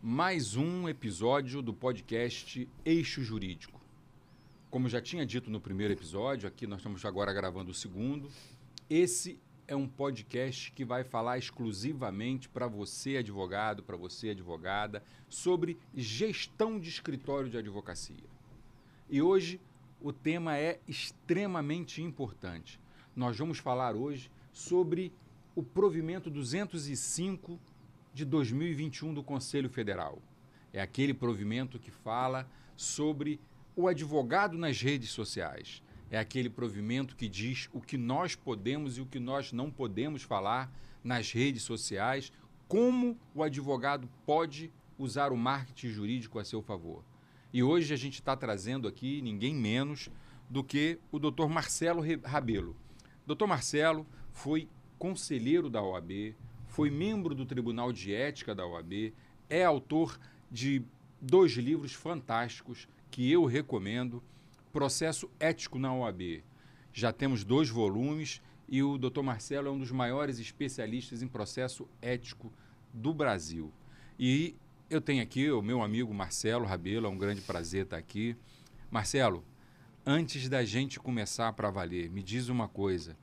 Mais um episódio do podcast Eixo Jurídico. Como já tinha dito no primeiro episódio, aqui nós estamos agora gravando o segundo. Esse é um podcast que vai falar exclusivamente para você, advogado, para você, advogada, sobre gestão de escritório de advocacia. E hoje o tema é extremamente importante. Nós vamos falar hoje sobre o provimento 205 de 2021 do Conselho Federal. É aquele provimento que fala sobre o advogado nas redes sociais. É aquele provimento que diz o que nós podemos e o que nós não podemos falar nas redes sociais, como o advogado pode usar o marketing jurídico a seu favor. E hoje a gente está trazendo aqui ninguém menos do que o Dr. Marcelo Rabelo. Dr. Marcelo foi conselheiro da OAB, foi membro do Tribunal de Ética da OAB, é autor de 2 livros fantásticos que eu recomendo, Processo Ético na OAB. Já temos 2 volumes e o Dr. Marcelo é um dos maiores especialistas em processo ético do Brasil. E eu tenho aqui o meu amigo Marcelo Rabelo, é um grande prazer estar aqui. Marcelo, antes da gente começar para valer, me diz uma coisa,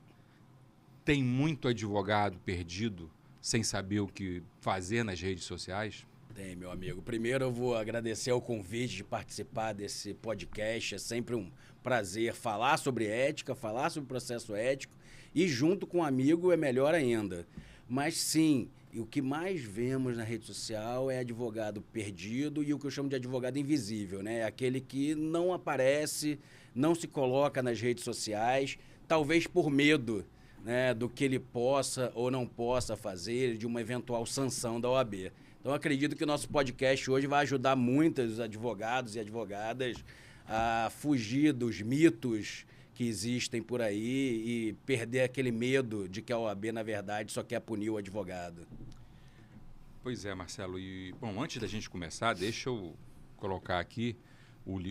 tem muito advogado perdido sem saber o que fazer nas redes sociais? Tem, meu amigo. Primeiro eu vou agradecer o convite de participar desse podcast. É sempre um prazer falar sobre ética, falar sobre processo ético e junto com um amigo é melhor ainda. Mas sim, o que mais vemos na rede social é advogado perdido e o que eu chamo de advogado invisível, né? Aquele que não aparece, não se coloca nas redes sociais, talvez por medo, né, do que ele possa ou não possa fazer, de uma eventual sanção da OAB. Então, acredito que o nosso podcast hoje vai ajudar muitos advogados e advogadas a fugir dos mitos que existem por aí e perder aquele medo de que a OAB, na verdade, só quer punir o advogado. Pois é, Marcelo. E, bom, antes da gente começar, deixa eu colocar aqui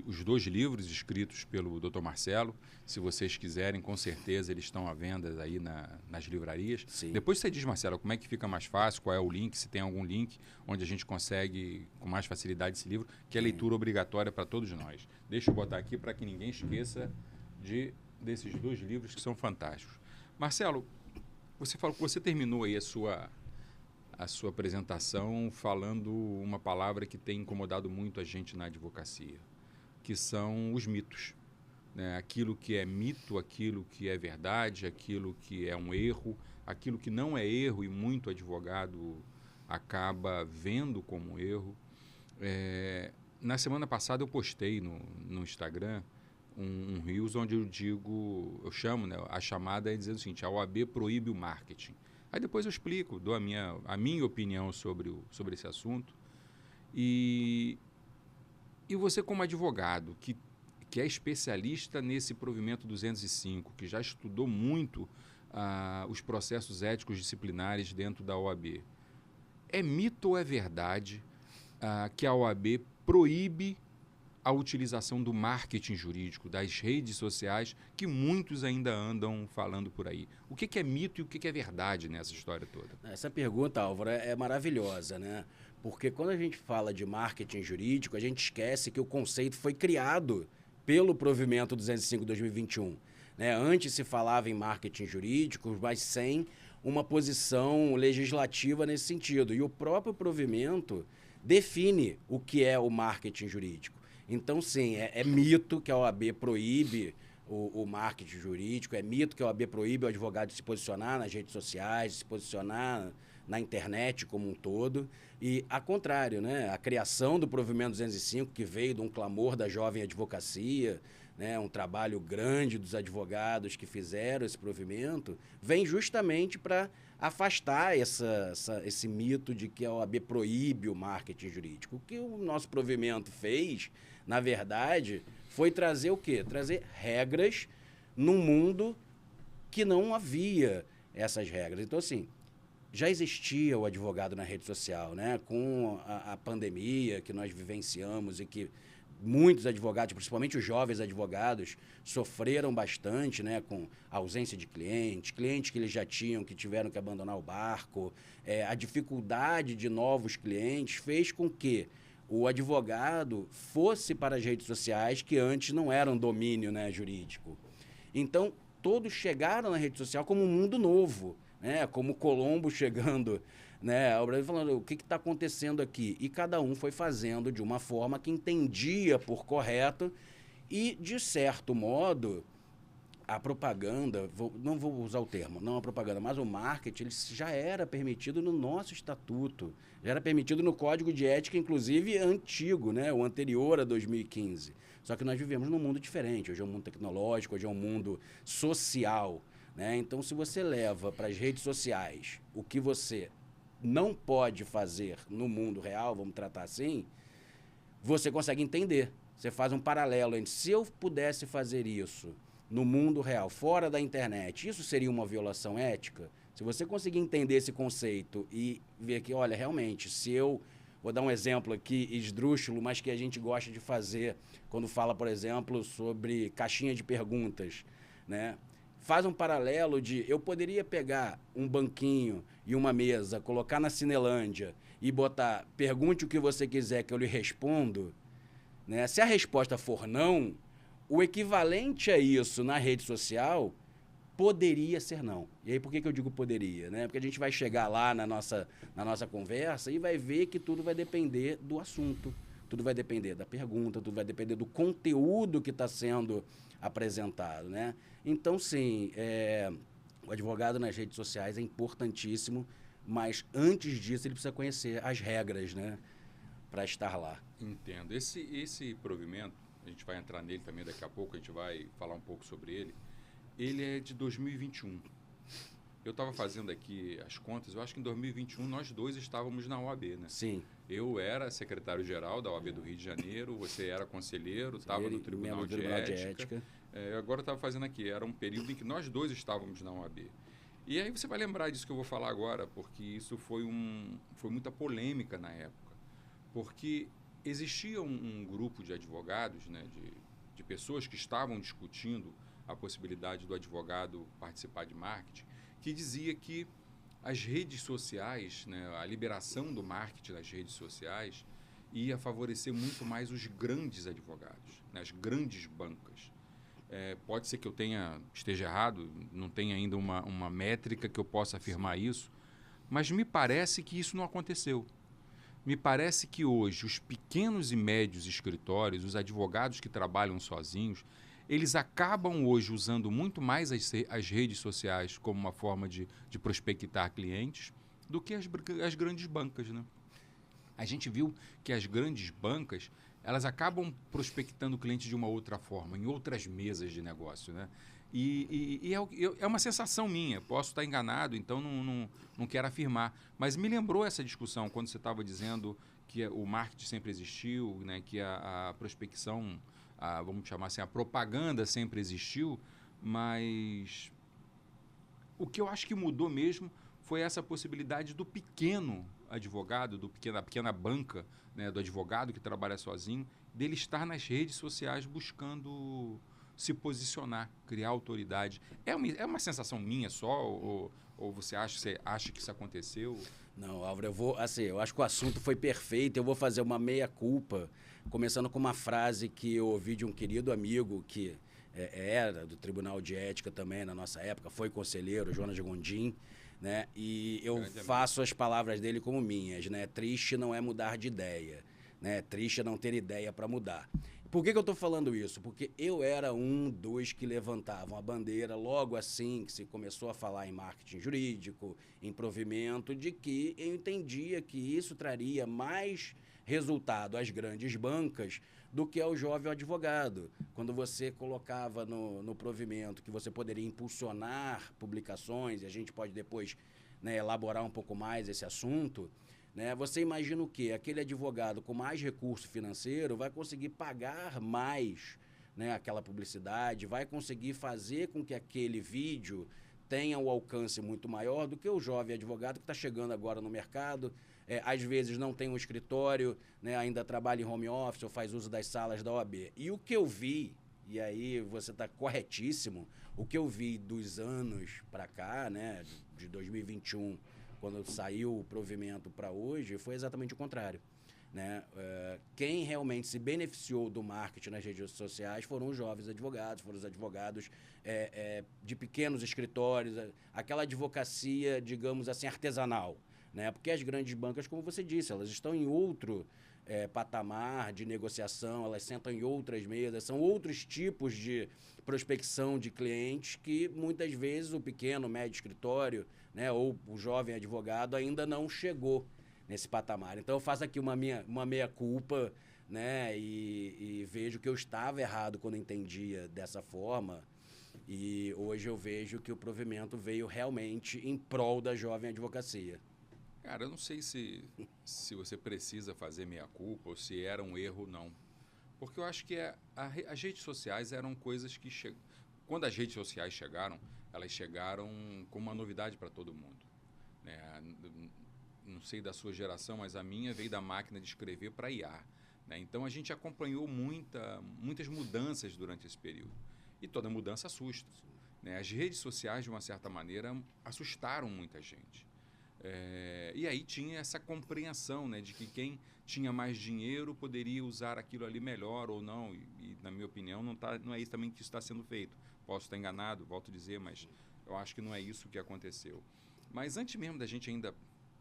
os 2 livros escritos pelo Dr. Marcelo. Se vocês quiserem, com certeza eles estão à venda aí nas livrarias. Sim. Depois você diz, Marcelo, como é que fica mais fácil, qual é o link, se tem algum link onde a gente consegue com mais facilidade esse livro, que é leitura obrigatória para todos nós. Deixa eu botar aqui para que ninguém esqueça desses 2 livros que são fantásticos. Marcelo, você falou que você terminou aí a sua apresentação falando uma palavra que tem incomodado muito a gente na advocacia, que são os mitos, né? Aquilo que é mito, aquilo que é verdade, aquilo que é um erro, aquilo que não é erro e muito advogado acaba vendo como erro. Na semana passada eu postei no Instagram um Reels onde eu chamo, né, a chamada é dizendo o seguinte: a OAB proíbe o marketing. Aí depois eu explico, dou a minha opinião sobre esse assunto. E você, como advogado, que é especialista nesse provimento 205, que já estudou muito os processos éticos disciplinares dentro da OAB, é mito ou é verdade que a OAB proíbe a utilização do marketing jurídico, das redes sociais, que muitos ainda andam falando por aí? O que é mito e o que é verdade nessa história toda? Essa pergunta, Álvaro, é maravilhosa, né? Porque quando a gente fala de marketing jurídico, a gente esquece que o conceito foi criado pelo provimento 205 de 2021. Né? Antes se falava em marketing jurídico, mas sem uma posição legislativa nesse sentido. E o próprio provimento define o que é o marketing jurídico. Então, sim, é mito que a OAB proíbe o marketing jurídico, é mito que a OAB proíbe o advogado de se posicionar nas redes sociais, de se posicionar na internet como um todo. E, a contrário, né? A criação do provimento 205, que veio de um clamor da jovem advocacia, né? Um trabalho grande dos advogados que fizeram esse provimento, vem justamente para afastar esse mito de que a OAB proíbe o marketing jurídico. O que o nosso provimento fez, na verdade, foi trazer o quê? Trazer regras num mundo que não havia essas regras. Então, assim, já existia o advogado na rede social, né? Com a pandemia que nós vivenciamos e que muitos advogados, principalmente os jovens advogados, sofreram bastante, né, com a ausência de clientes que eles já tinham, que tiveram que abandonar o barco. A dificuldade de novos clientes fez com que o advogado fosse para as redes sociais, que antes não eram domínio, né, jurídico. Então, todos chegaram na rede social como um mundo novo, né, como Colombo chegando, né, ao Brasil, falando o que está acontecendo aqui. E cada um foi fazendo de uma forma que entendia por correto e, de certo modo, a propaganda, não vou usar o termo, não a propaganda, mas o marketing, ele já era permitido no nosso estatuto, já era permitido no Código de Ética, inclusive antigo, né, o anterior a 2015. Só que nós vivemos num mundo diferente, hoje é um mundo tecnológico, hoje é um mundo social, né? Então, se você leva para as redes sociais o que você não pode fazer no mundo real, vamos tratar assim, você consegue entender. Você faz um paralelo entre, se eu pudesse fazer isso no mundo real, fora da internet, isso seria uma violação ética? Se você conseguir entender esse conceito e ver que, olha, realmente, se eu... Vou dar um exemplo aqui, esdrúxulo, mas que a gente gosta de fazer quando fala, por exemplo, sobre caixinha de perguntas, né? Faz um paralelo de, eu poderia pegar um banquinho e uma mesa, colocar na Cinelândia e botar, pergunte o que você quiser que eu lhe respondo, né? Se a resposta for não, o equivalente a isso na rede social poderia ser não. E aí por que eu digo poderia, né? Porque a gente vai chegar lá na nossa conversa e vai ver que tudo vai depender do assunto, tudo vai depender da pergunta, tudo vai depender do conteúdo que está sendo apresentado, né? Então, sim, o advogado nas redes sociais é importantíssimo, mas antes disso ele precisa conhecer as regras, né, para estar lá. Entendo. Esse provimento, a gente vai entrar nele também daqui a pouco, a gente vai falar um pouco sobre ele. Ele é de 2021. Eu estava fazendo aqui as contas, eu acho que em 2021 nós dois estávamos na OAB, né? Sim. Eu era secretário-geral da OAB do Rio de Janeiro, você era conselheiro, estava no Tribunal de Ética. Agora eu estava fazendo aqui, era um período em que nós dois estávamos na OAB. E aí você vai lembrar disso que eu vou falar agora, porque isso foi muita polêmica na época. Porque existia um grupo de advogados, né, de pessoas que estavam discutindo a possibilidade do advogado participar de marketing, que dizia que as redes sociais, né, a liberação do marketing nas redes sociais ia favorecer muito mais os grandes advogados, né, as grandes bancas. Pode ser que eu esteja errado, não tenha ainda uma métrica que eu possa afirmar isso, mas me parece que isso não aconteceu. Me parece que hoje os pequenos e médios escritórios, os advogados que trabalham sozinhos, eles acabam hoje usando muito mais as redes sociais como uma forma de prospectar clientes do que as grandes bancas, né? A gente viu que as grandes bancas, elas acabam prospectando clientes de uma outra forma, em outras mesas de negócio, né? E é uma sensação minha, posso estar enganado, então não quero afirmar. Mas me lembrou essa discussão quando você estava dizendo que o marketing sempre existiu, né? Que a prospecção, vamos chamar assim, a propaganda sempre existiu, mas o que eu acho que mudou mesmo foi essa possibilidade do pequeno advogado, da pequena banca, né, do advogado que trabalha sozinho, dele estar nas redes sociais buscando se posicionar, criar autoridade. É uma sensação minha só, ou você acha que isso aconteceu? Não, Álvaro, eu acho que o assunto foi perfeito, eu vou fazer uma meia-culpa, começando com uma frase que eu ouvi de um querido amigo que era do Tribunal de Ética também na nossa época, foi conselheiro, Jonas Gondim, né? E eu faço as palavras dele como minhas, né? Triste não é mudar de ideia, né? Triste é não ter ideia para mudar. Por que eu estou falando isso? Porque eu era um dos que levantavam a bandeira logo assim que se começou a falar em marketing jurídico, em provimento, de que eu entendia que isso traria mais resultado às grandes bancas do que ao jovem advogado. Quando você colocava no provimento que você poderia impulsionar publicações, e a gente pode depois, né, elaborar um pouco mais esse assunto, né, você imagina o quê? Aquele advogado com mais recurso financeiro vai conseguir pagar mais, né, aquela publicidade, vai conseguir fazer com que aquele vídeo tenha um alcance muito maior do que o jovem advogado que está chegando agora no mercado, às vezes não tem um escritório, né, ainda trabalha em home office ou faz uso das salas da OAB. E o que eu vi, e aí você está corretíssimo, o que eu vi dos anos para cá, né, de 2021, quando saiu o provimento para hoje, foi exatamente o contrário. Né? Quem realmente se beneficiou do marketing nas redes sociais foram os jovens advogados, foram os advogados de pequenos escritórios, aquela advocacia, digamos assim, artesanal. Né? Porque as grandes bancas, como você disse, elas estão em outro patamar de negociação, elas sentam em outras mesas, são outros tipos de prospecção de clientes que muitas vezes o pequeno, médio escritório, né, ou o jovem advogado ainda não chegou nesse patamar. Então eu faço aqui uma meia-culpa, né, e vejo que eu estava errado quando entendia dessa forma, e hoje eu vejo que o provimento veio realmente em prol da jovem advocacia. Cara, eu não sei se você precisa fazer meia-culpa ou se era um erro ou não. Porque eu acho que as redes sociais eram coisas que... Quando as redes sociais chegaram, elas chegaram como uma novidade para todo mundo. Né? Não sei da sua geração, mas a minha veio da máquina de escrever para IA. Né? Então a gente acompanhou muitas mudanças durante esse período. E toda mudança assusta. Né? As redes sociais, de uma certa maneira, assustaram muita gente. E aí tinha essa compreensão, né, de que quem tinha mais dinheiro poderia usar aquilo ali melhor ou não. E na minha opinião, não é isso também que está sendo feito. Posso estar enganado, volto a dizer, mas eu acho que não é isso que aconteceu. Mas antes mesmo da gente ainda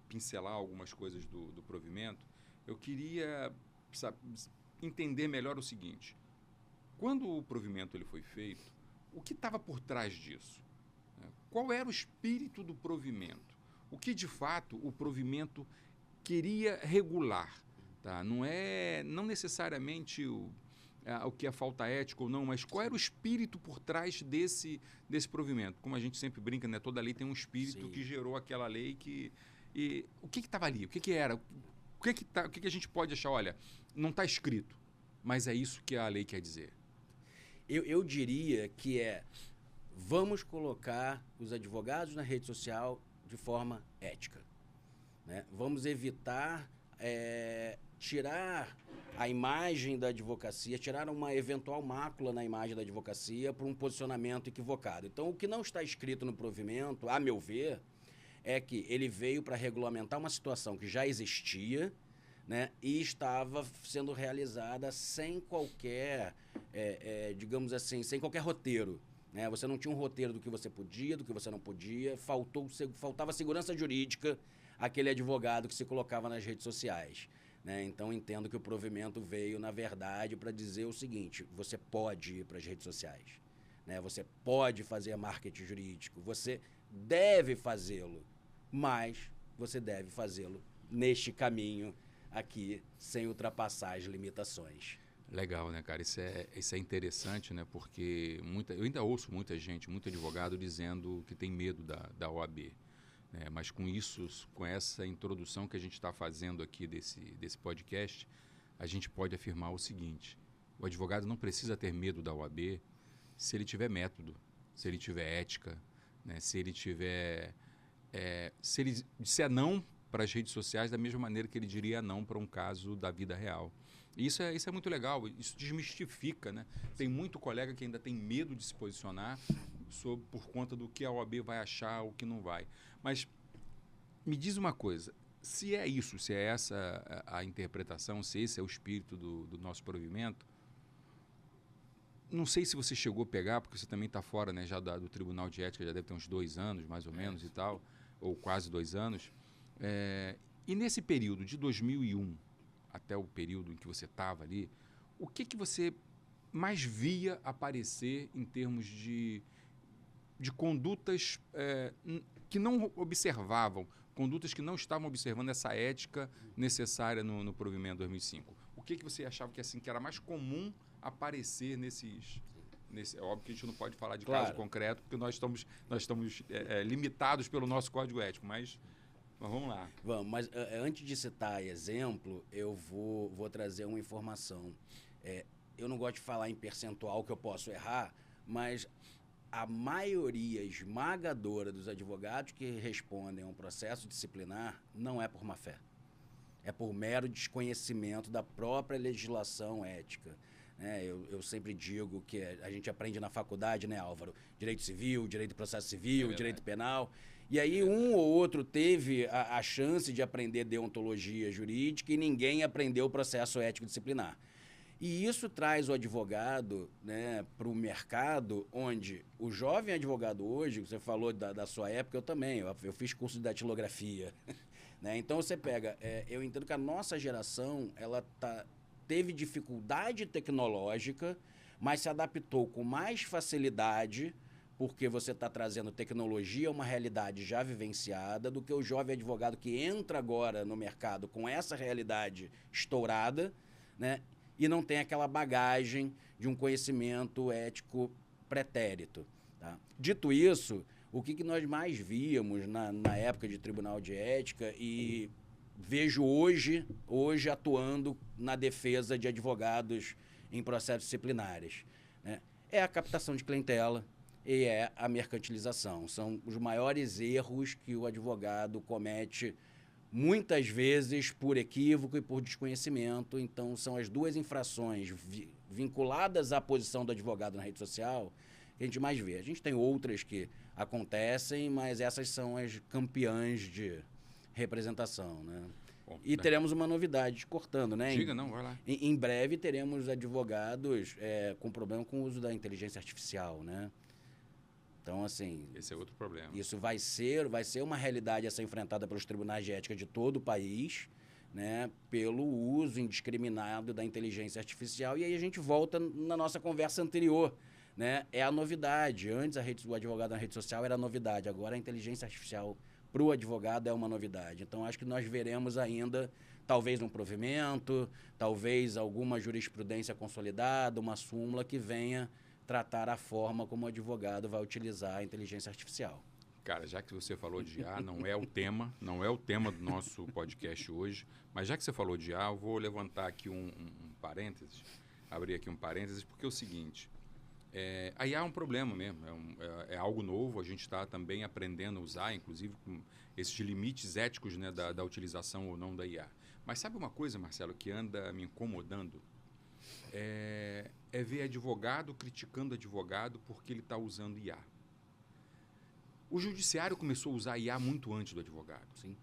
pincelar algumas coisas do provimento, eu queria entender melhor o seguinte. Quando o provimento ele foi feito, o que estava por trás disso? Qual era o espírito do provimento? O que, de fato, o provimento queria regular? Tá? Não necessariamente o que é falta ética ou não, mas qual era o espírito por trás desse provimento? Como a gente sempre brinca, né? Toda lei tem um espírito que gerou aquela lei E o que estava ali? O que era? O que a gente pode achar? Olha, não está escrito, mas é isso que a lei quer dizer. Eu diria que vamos colocar os advogados na rede social de forma ética. Né? Vamos evitar tirar a imagem da advocacia, tirar uma eventual mácula na imagem da advocacia por um posicionamento equivocado. Então, o que não está escrito no provimento, a meu ver, é que ele veio para regulamentar uma situação que já existia, né, e estava sendo realizada sem qualquer, digamos assim, sem qualquer roteiro. Né? Você não tinha um roteiro do que você podia, do que você não podia, faltava segurança jurídica àquele advogado que se colocava nas redes sociais. Né? Então, entendo que o provimento veio, na verdade, para dizer o seguinte: você pode ir para as redes sociais, né? Você pode fazer marketing jurídico, você deve fazê-lo, mas você deve fazê-lo neste caminho aqui, sem ultrapassar as limitações. Legal, né, cara? Isso é interessante, né? Porque eu ainda ouço muita gente, muito advogado dizendo que tem medo da OAB. Né? Mas com essa introdução que a gente está fazendo aqui desse podcast, a gente pode afirmar o seguinte: o advogado não precisa ter medo da OAB se ele tiver método, se ele tiver ética, né? Se ele disser não para as redes sociais da mesma maneira que ele diria não para um caso da vida real. E isso é muito legal, isso desmistifica, né? Tem muito colega que ainda tem medo de se posicionar por conta do que a OAB vai achar ou que não vai. Mas me diz uma coisa, se é isso, se é essa a interpretação, se esse é o espírito do nosso provimento, não sei se você chegou a pegar, porque você também está fora, né, já do Tribunal de Ética, já deve ter uns 2 anos, mais ou menos, e tal, ou quase 2 anos. E nesse período de 2001 até o período em que você estava ali, o que você mais via aparecer em termos de condutas que não observavam, condutas que não estavam observando essa ética necessária no provimento 2005? O que você achava que era mais comum aparecer é óbvio que a gente não pode falar de caso concreto, porque nós estamos limitados pelo nosso código ético, mas vamos lá. Vamos, mas antes de citar exemplo, eu vou trazer uma informação. Eu não gosto de falar em percentual, que eu posso errar, mas a maioria esmagadora dos advogados que respondem a um processo disciplinar não é por má fé. é por mero desconhecimento da própria legislação ética. Eu sempre digo que a gente aprende na faculdade, né, Álvaro? Direito civil, direito de processo civil, direito penal. E aí um ou outro teve a chance de aprender deontologia jurídica e ninguém aprendeu o processo ético disciplinar. E isso traz o advogado, né, para o mercado, onde o jovem advogado hoje, você falou da sua época, eu também, eu fiz curso de datilografia. Né? Então você pega, eu entendo que a nossa geração ela teve dificuldade tecnológica, mas se adaptou com mais facilidade, porque você está trazendo tecnologia a uma realidade já vivenciada, do que o jovem advogado que entra agora no mercado com essa realidade estourada, né? E não tem aquela bagagem de um conhecimento ético pretérito. Tá? Dito isso, o que nós mais víamos na época de tribunal de ética e vejo hoje atuando na defesa de advogados em processos disciplinares, né? É a captação de clientela e é a mercantilização. São os maiores erros que o advogado comete, muitas vezes por equívoco e por desconhecimento. Então, são as duas infrações vinculadas à posição do advogado na rede social que a gente mais vê. A gente tem outras que acontecem, mas essas são as campeãs de representação, né? Bom, e teremos uma novidade, cortando, né? Diga, não, vai lá. Em breve teremos advogados com problema com o uso da inteligência artificial, né? Então, assim... Esse é outro problema. Isso vai ser uma realidade a ser enfrentada pelos tribunais de ética de todo o país, né? Pelo uso indiscriminado da inteligência artificial. E aí a gente volta na nossa conversa anterior, né? É a novidade. Antes o advogado na rede social era a novidade. Agora a inteligência artificial para o advogado é uma novidade. Então, acho que nós veremos ainda, talvez um provimento, talvez alguma jurisprudência consolidada, uma súmula que venha tratar a forma como o advogado vai utilizar a inteligência artificial. Cara, já que você falou de IA, não é o tema do nosso podcast hoje, mas já que você falou de IA, eu vou levantar aqui um parênteses, abrir aqui um parênteses, porque é o seguinte, a IA é um problema mesmo, é algo novo, a gente está também aprendendo a usar, inclusive com esses limites éticos, né, da utilização ou não da IA. Mas sabe uma coisa, Marcelo, que anda me incomodando? É ver advogado criticando advogado porque ele está usando IA. O judiciário começou a usar IA muito antes do advogado. Sim.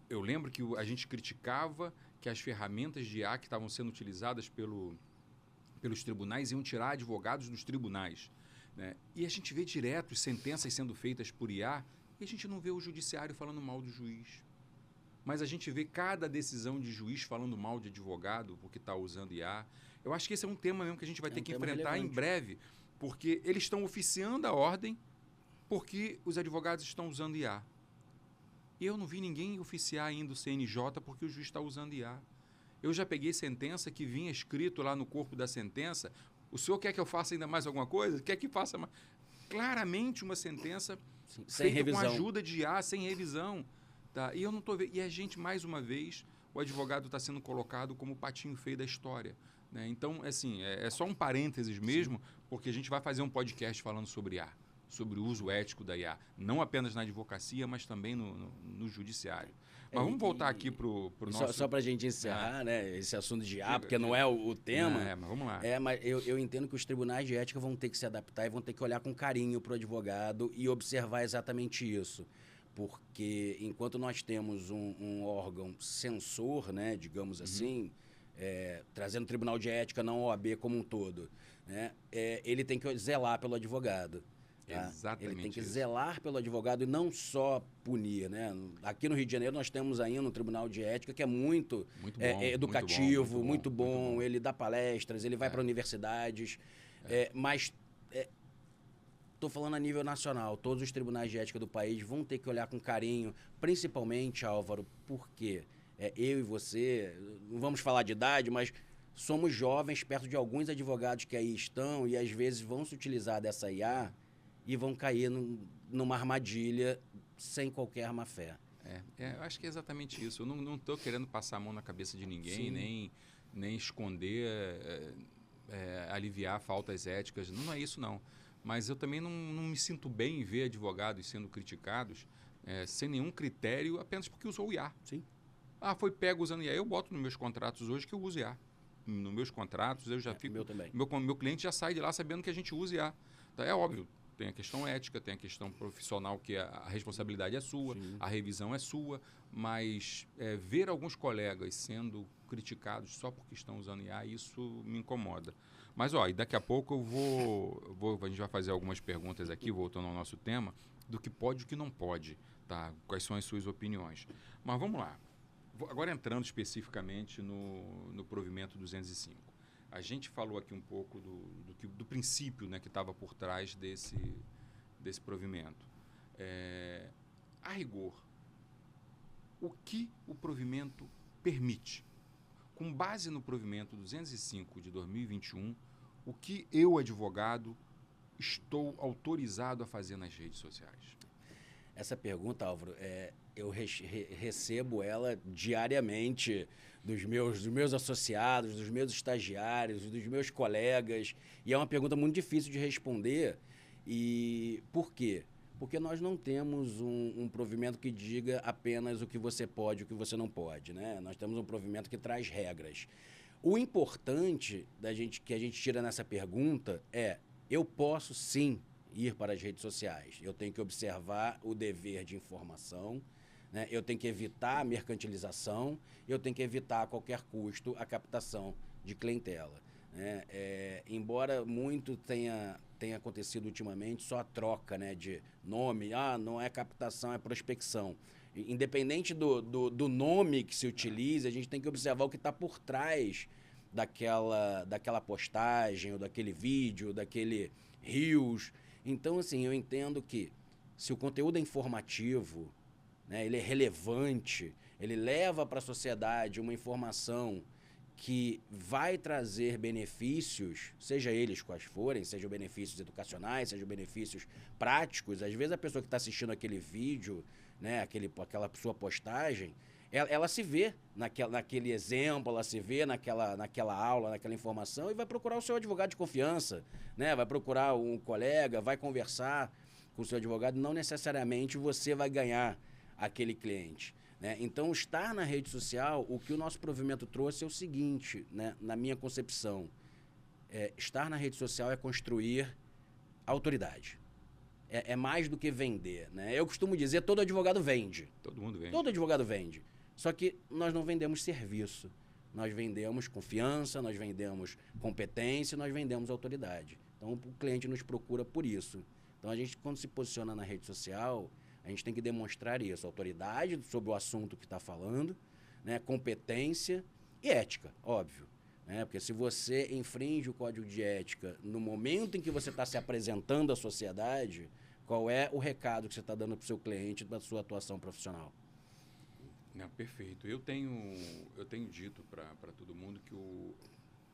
Eu lembro que a gente criticava que as ferramentas de IA que estavam sendo utilizadas pelos tribunais iam tirar advogados dos tribunais, né? E a gente vê direto sentenças sendo feitas por IA e a gente não vê o judiciário falando mal do juiz. Mas a gente vê cada decisão de juiz falando mal de advogado porque está usando IA. Eu acho que esse é um tema mesmo que a gente vai ter que enfrentar relevante. Em breve, porque eles estão oficiando a ordem porque os advogados estão usando IA. E eu não vi ninguém oficiar ainda o CNJ porque o juiz está usando IA. Eu já peguei sentença que vinha escrito lá no corpo da sentença, o senhor quer que eu faça ainda mais alguma coisa? Quer que faça mais? Claramente uma sentença sem feita revisão. Com ajuda de IA, sem revisão. Tá? E eu não estou vendo. E a gente, mais uma vez, o advogado está sendo colocado como o patinho feio da história. Né? Então, assim, é só um parênteses mesmo, porque a gente vai fazer um podcast falando sobre IA, sobre o uso ético da IA. Não apenas na advocacia, mas também no judiciário. Mas vamos voltar aqui para o nosso... Só para a gente encerrar, né, esse assunto de IA, porque não é o tema. Mas vamos lá. Mas eu entendo que os tribunais de ética vão ter que se adaptar e vão ter que olhar com carinho para o advogado e observar exatamente isso. Porque enquanto nós temos um órgão censor, né, digamos assim, trazendo o tribunal de ética, não a OAB como um todo, né, ele tem que zelar pelo advogado. Tá? Exatamente. Ele tem que zelar pelo advogado e não só punir, né? Aqui no Rio de Janeiro nós temos ainda um tribunal de ética que é muito bom, educativo, muito bom. Ele dá palestras, ele vai para universidades, mas estou falando a nível nacional. Todos os tribunais de ética do país vão ter que olhar com carinho, principalmente, Álvaro, porque eu e você, não vamos falar de idade, mas somos jovens perto de alguns advogados que aí estão e às vezes vão se utilizar dessa IA e vão cair numa armadilha sem qualquer má-fé. Eu acho que é exatamente isso. Eu não estou querendo passar a mão na cabeça de ninguém, nem esconder, aliviar faltas éticas. Não é isso, não. Mas eu também não me sinto bem em ver advogados sendo criticados sem nenhum critério, apenas porque usou o IA. Sim. Foi pego usando IA. Eu boto nos meus contratos hoje que eu uso IA. Nos meus contratos eu já fico... Meu também. Meu cliente já sai de lá sabendo que a gente usa IA. Então, é óbvio, tem a questão ética, tem a questão profissional, que a responsabilidade é sua, sim, a revisão é sua, mas ver alguns colegas sendo criticados só porque estão usando IA, isso me incomoda. Mas, e daqui a pouco a gente vai fazer algumas perguntas aqui, voltando ao nosso tema, do que pode e o que não pode, tá? Quais são as suas opiniões. Mas vamos lá. Agora entrando especificamente no provimento 205. A gente falou aqui um pouco do princípio, né, que estava por trás desse provimento. A rigor, o que o provimento permite? Com base no provimento 205 de 2021, o que eu, advogado, estou autorizado a fazer nas redes sociais? Essa pergunta, Álvaro, eu recebo ela diariamente dos meus associados, dos meus estagiários, dos meus colegas, e é uma pergunta muito difícil de responder. E por quê? Porque nós não temos um provimento que diga apenas o que você pode e o que você não pode, né? Nós temos um provimento que traz regras. O importante que a gente tira nessa pergunta eu posso sim ir para as redes sociais. Eu tenho que observar o dever de informação, né? Eu tenho que evitar a mercantilização, eu tenho que evitar a qualquer custo a captação de clientela, né? Embora muito tenha acontecido ultimamente, só a troca, né, de nome, não é captação, é prospecção. Independente do nome que se utilize, a gente tem que observar o que está por trás daquela postagem, ou daquele vídeo, daquele reels. Então, assim, eu entendo que se o conteúdo é informativo, né, ele é relevante, ele leva para a sociedade uma informação que vai trazer benefícios, seja eles quais forem, sejam benefícios educacionais, sejam benefícios práticos. Às vezes a pessoa que está assistindo aquele vídeo, né, aquela sua postagem, ela se vê naquele exemplo, ela se vê naquela aula, naquela informação, e vai procurar o seu advogado de confiança, né? Vai procurar um colega, vai conversar com o seu advogado. Não necessariamente você vai ganhar aquele cliente, né? Então, estar na rede social, o que o nosso provimento trouxe é o seguinte, né? Na minha concepção, estar na rede social é construir autoridade. É mais do que vender, né? Eu costumo dizer, todo advogado vende. Todo mundo vende. Todo advogado vende. Só que nós não vendemos serviço. Nós vendemos confiança, nós vendemos competência, nós vendemos autoridade. Então, o cliente nos procura por isso. Então, a gente, quando se posiciona na rede social, a gente tem que demonstrar isso. Autoridade sobre o assunto que está falando, né? Competência e ética, óbvio. Né? Porque se você infringe o código de ética no momento em que você está se apresentando à sociedade, qual é o recado que você está dando para o seu cliente da sua atuação profissional? Não, perfeito. Eu tenho dito para todo mundo que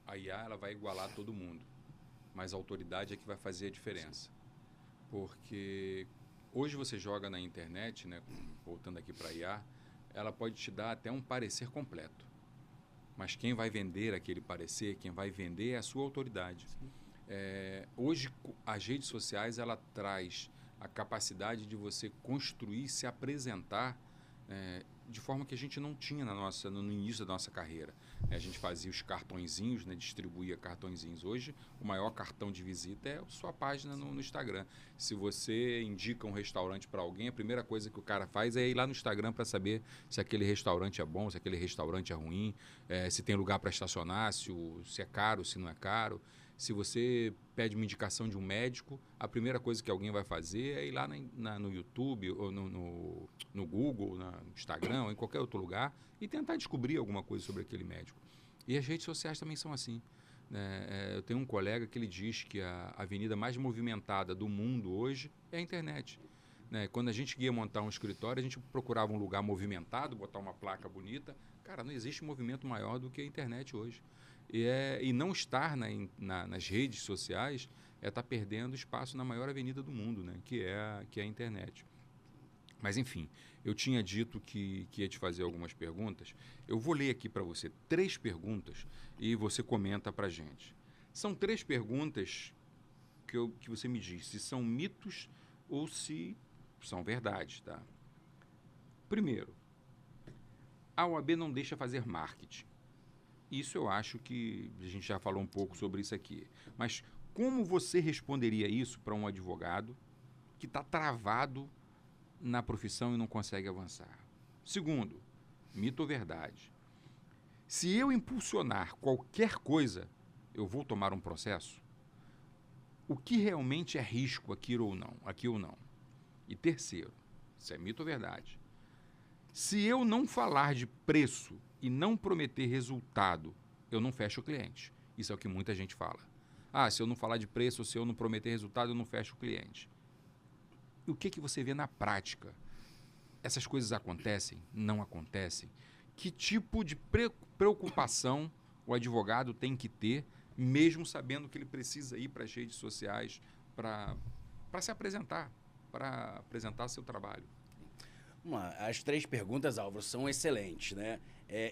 a IA ela vai igualar todo mundo, mas a autoridade é que vai fazer a diferença. Porque hoje você joga na internet, né, voltando aqui para a IA, ela pode te dar até um parecer completo. Mas quem vai vender aquele parecer, quem vai vender é a sua autoridade. Hoje, as redes sociais, ela traz a capacidade de você construir, se apresentar de forma que a gente não tinha no início da nossa carreira. A gente fazia os cartõezinhos, né, distribuía cartõezinhos. Hoje, o maior cartão de visita é a sua página no Instagram. Se você indica um restaurante para alguém, a primeira coisa que o cara faz é ir lá no Instagram para saber se aquele restaurante é bom, se aquele restaurante é ruim, se tem lugar para estacionar, se é caro, se não é caro. Se você pede uma indicação de um médico, a primeira coisa que alguém vai fazer é ir lá no YouTube, ou no Google, no Instagram, ou em qualquer outro lugar, e tentar descobrir alguma coisa sobre aquele médico. E as redes sociais também são assim. Eu tenho um colega que ele diz que a avenida mais movimentada do mundo hoje é a internet. Quando a gente ia montar um escritório, a gente procurava um lugar movimentado, botar uma placa bonita. Cara, não existe movimento maior do que a internet hoje. E não estar nas redes sociais é estar perdendo espaço na maior avenida do mundo, né? que é a internet. Mas, enfim, eu tinha dito que ia te fazer algumas perguntas. Eu vou ler aqui para você 3 perguntas e você comenta para a gente. São 3 perguntas que você me diz se são mitos ou se são verdades. Tá? Primeiro, A OAB não deixa fazer marketing. Isso eu acho que a gente já falou um pouco sobre isso aqui. Mas como você responderia isso para um advogado que está travado na profissão e não consegue avançar? Segundo, mito ou verdade? Se eu impulsionar qualquer coisa, eu vou tomar um processo? O que realmente é risco aqui ou não? E terceiro, isso é mito ou verdade? Se eu não falar de preço e não prometer resultado, eu não fecho o cliente. Isso é o que muita gente fala. Se eu não falar de preço, se eu não prometer resultado, eu não fecho o cliente. E o que você vê na prática? Essas coisas acontecem? Não acontecem? Que tipo de preocupação o advogado tem que ter, mesmo sabendo que ele precisa ir para as redes sociais para se apresentar, para apresentar seu trabalho? As 3 perguntas, Álvaro, são excelentes, né?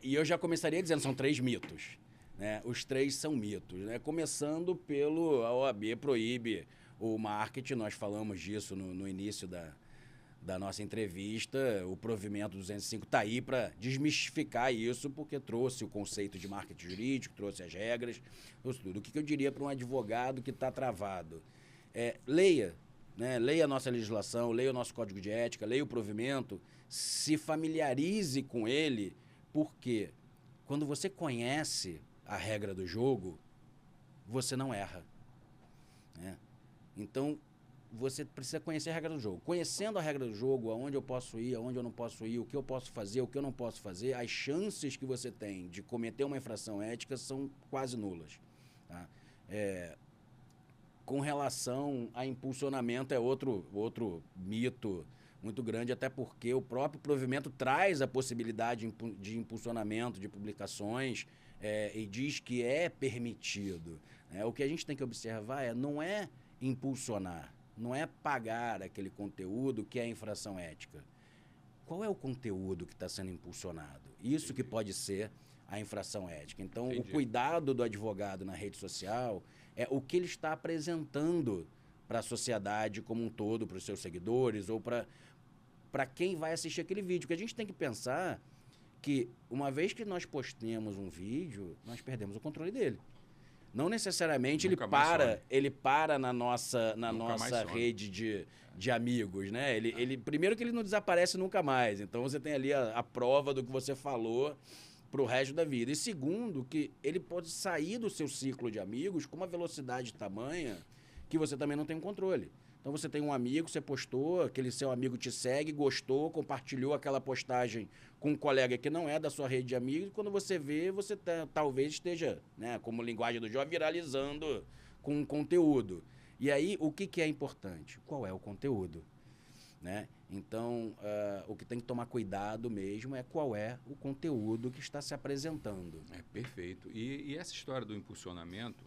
E eu já começaria dizendo, são 3 mitos. Né? Os 3 são mitos, né? Começando pelo a OAB proíbe o marketing, nós falamos disso no início da nossa entrevista. O provimento 205 está aí para desmistificar isso, porque trouxe o conceito de marketing jurídico, trouxe as regras, trouxe tudo. O que eu diria para um advogado que está travado? Leia. Né? Leia a nossa legislação, leia o nosso código de ética, leia o provimento, se familiarize com ele, porque quando você conhece a regra do jogo, você não erra. Né? Então, você precisa conhecer a regra do jogo. Conhecendo a regra do jogo, aonde eu posso ir, aonde eu não posso ir, o que eu posso fazer, o que eu não posso fazer, as chances que você tem de cometer uma infração ética são quase nulas. Tá? Com relação a impulsionamento, é outro mito muito grande, até porque o próprio provimento traz a possibilidade de impulsionamento de publicações e diz que é permitido. O que a gente tem que observar não é impulsionar, não é pagar aquele conteúdo que é infração ética. Qual é o conteúdo que está sendo impulsionado? Isso que pode ser a infração ética. Então, o cuidado do advogado na rede social é o que ele está apresentando para a sociedade como um todo, para os seus seguidores ou para quem vai assistir aquele vídeo. Porque a gente tem que pensar que, uma vez que nós postemos um vídeo, nós perdemos o controle dele. Não necessariamente ele para na nossa rede de amigos, né? Primeiro que ele não desaparece nunca mais. Então, você tem ali a prova do que você falou para o resto da vida. E segundo, que ele pode sair do seu ciclo de amigos com uma velocidade tamanha que você também não tem um controle. Então, você tem um amigo, você postou, aquele seu amigo te segue, gostou, compartilhou aquela postagem com um colega que não é da sua rede de amigos, e quando você vê, você talvez esteja, né, como linguagem do jovem, viralizando com um conteúdo. E aí, o que é importante? Qual é o conteúdo? Né? Então, o que tem que tomar cuidado mesmo é qual é o conteúdo que está se apresentando. Perfeito. E essa história do impulsionamento,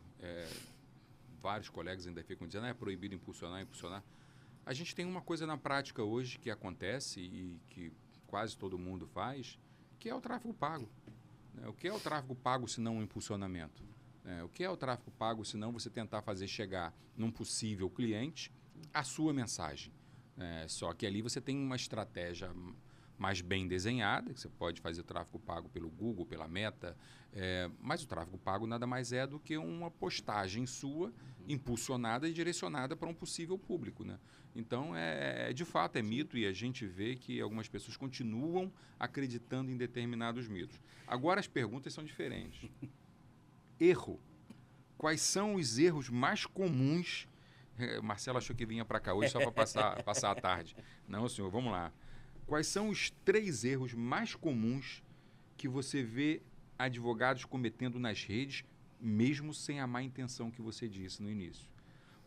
vários colegas ainda ficam dizendo é proibido impulsionar. A gente tem uma coisa na prática hoje que acontece e que quase todo mundo faz, que é o tráfego pago. Né? O que é o tráfego pago se não um impulsionamento? O que é o tráfego pago se não você tentar fazer chegar num possível cliente a sua mensagem? Só que ali você tem uma estratégia mais bem desenhada, que você pode fazer tráfego pago pelo Google, pela Meta, mas o tráfego pago nada mais é do que uma postagem sua, impulsionada e direcionada para um possível público. Né? Então, de fato, é mito e a gente vê que algumas pessoas continuam acreditando em determinados mitos. Agora, as perguntas são diferentes. Erro. Quais são os erros mais comuns? Marcelo achou que vinha para cá hoje só para passar a tarde. Não, senhor, vamos lá. Quais são os 3 erros mais comuns que você vê advogados cometendo nas redes, mesmo sem a má intenção que você disse no início?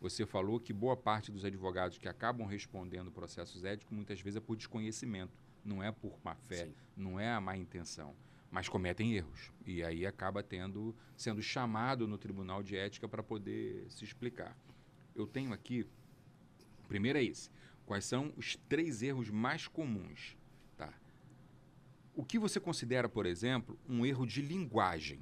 Você falou que boa parte dos advogados que acabam respondendo processos éticos muitas vezes é por desconhecimento, não é por má fé, não é a má intenção, mas cometem erros. E aí acaba sendo chamado no Tribunal de Ética para poder se explicar. Eu tenho aqui, primeiro é esse. Quais são os 3 erros mais comuns? Tá? O que você considera, por exemplo, um erro de linguagem?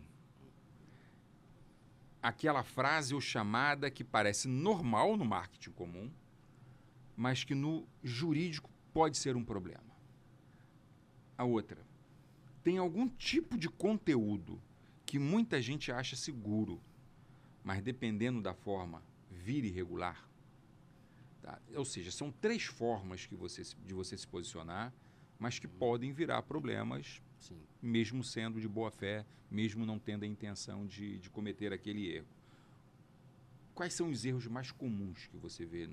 Aquela frase ou chamada que parece normal no marketing comum, mas que no jurídico pode ser um problema. A outra, Tem algum tipo de conteúdo que muita gente acha seguro, mas dependendo da forma, vira irregular? Tá? Ou seja, são 3 formas de você se posicionar, mas que podem virar problemas, Sim. mesmo sendo de boa fé, mesmo não tendo a intenção de cometer aquele erro. Quais são os erros mais comuns que você vê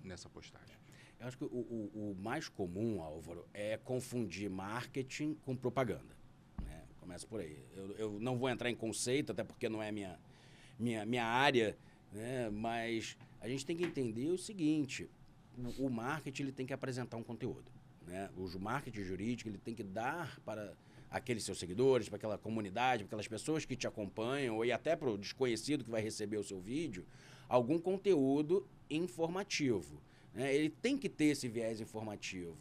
nessa postagem? Eu acho que o mais comum, Álvaro, é confundir marketing com propaganda. Né? Começa por aí. Eu não vou entrar em conceito, até porque não é minha área, né? Mas a gente tem que entender o seguinte, o marketing ele tem que apresentar um conteúdo. Né? O marketing jurídico ele tem que dar para aqueles seus seguidores, para aquela comunidade, para aquelas pessoas que te acompanham, ou até para o desconhecido que vai receber o seu vídeo, algum conteúdo informativo. Né? Ele tem que ter esse viés informativo,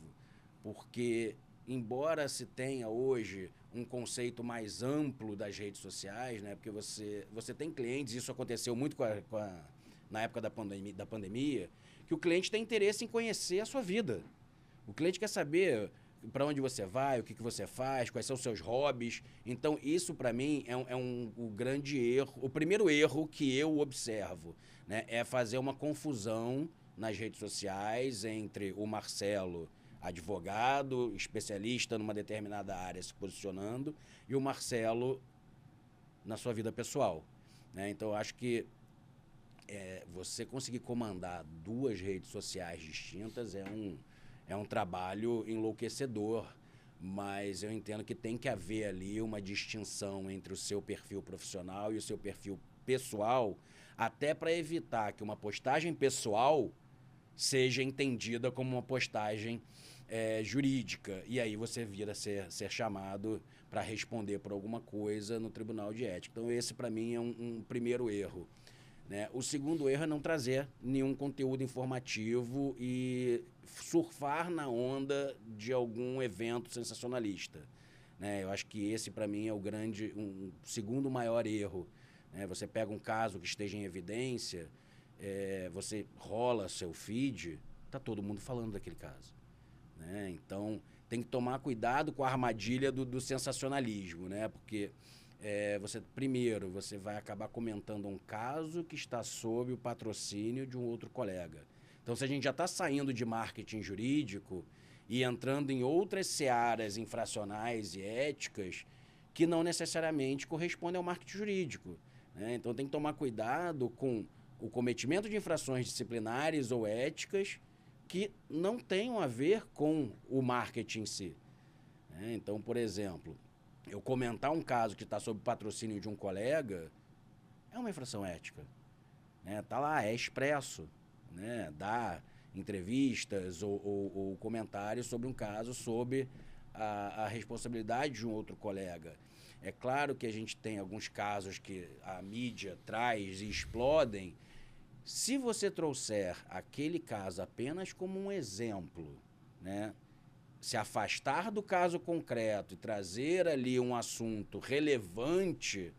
porque embora se tenha hoje um conceito mais amplo das redes sociais, né? Porque você tem clientes, isso aconteceu muito na época da pandemia, que o cliente tem interesse em conhecer a sua vida. O cliente quer saber para onde você vai, o que você faz, quais são os seus hobbies. Então, isso, para mim, o grande erro. O primeiro erro que eu observo, né, é fazer uma confusão nas redes sociais entre o Marcelo, advogado, especialista numa determinada área se posicionando, e o Marcelo na sua vida pessoal. Né? Então, eu acho que você conseguir comandar 2 redes sociais distintas é um trabalho enlouquecedor, mas eu entendo que tem que haver ali uma distinção entre o seu perfil profissional e o seu perfil pessoal, até para evitar que uma postagem pessoal seja entendida como uma postagem jurídica. E aí você vira ser chamado para responder por alguma coisa no Tribunal de Ética. Então esse, para mim, é um primeiro erro. Né? O segundo erro é não trazer nenhum conteúdo informativo e surfar na onda de algum evento sensacionalista. Né? Eu acho que esse, para mim, é um segundo maior erro. Né? Você pega um caso que esteja em evidência, você rola seu feed, está todo mundo falando daquele caso. Né? Então, tem que tomar cuidado com a armadilha do sensacionalismo, né? Porque primeiro, você vai acabar comentando um caso que está sob o patrocínio de um outro colega. Então, se a gente já está saindo de marketing jurídico e entrando em outras searas infracionais e éticas que não necessariamente correspondem ao marketing jurídico. Né? Então, tem que tomar cuidado com o cometimento de infrações disciplinares ou éticas que não tenham a ver com o marketing em si. Né? Então, por exemplo, eu comentar um caso que está sob patrocínio de um colega é uma infração ética. Né? Tá lá, é expresso. Né? Dá entrevistas ou comentários sobre um caso sob a responsabilidade de um outro colega. É claro que a gente tem alguns casos que a mídia traz e explodem. Se você trouxer aquele caso apenas como um exemplo, né? Se afastar do caso concreto e trazer ali um assunto relevante,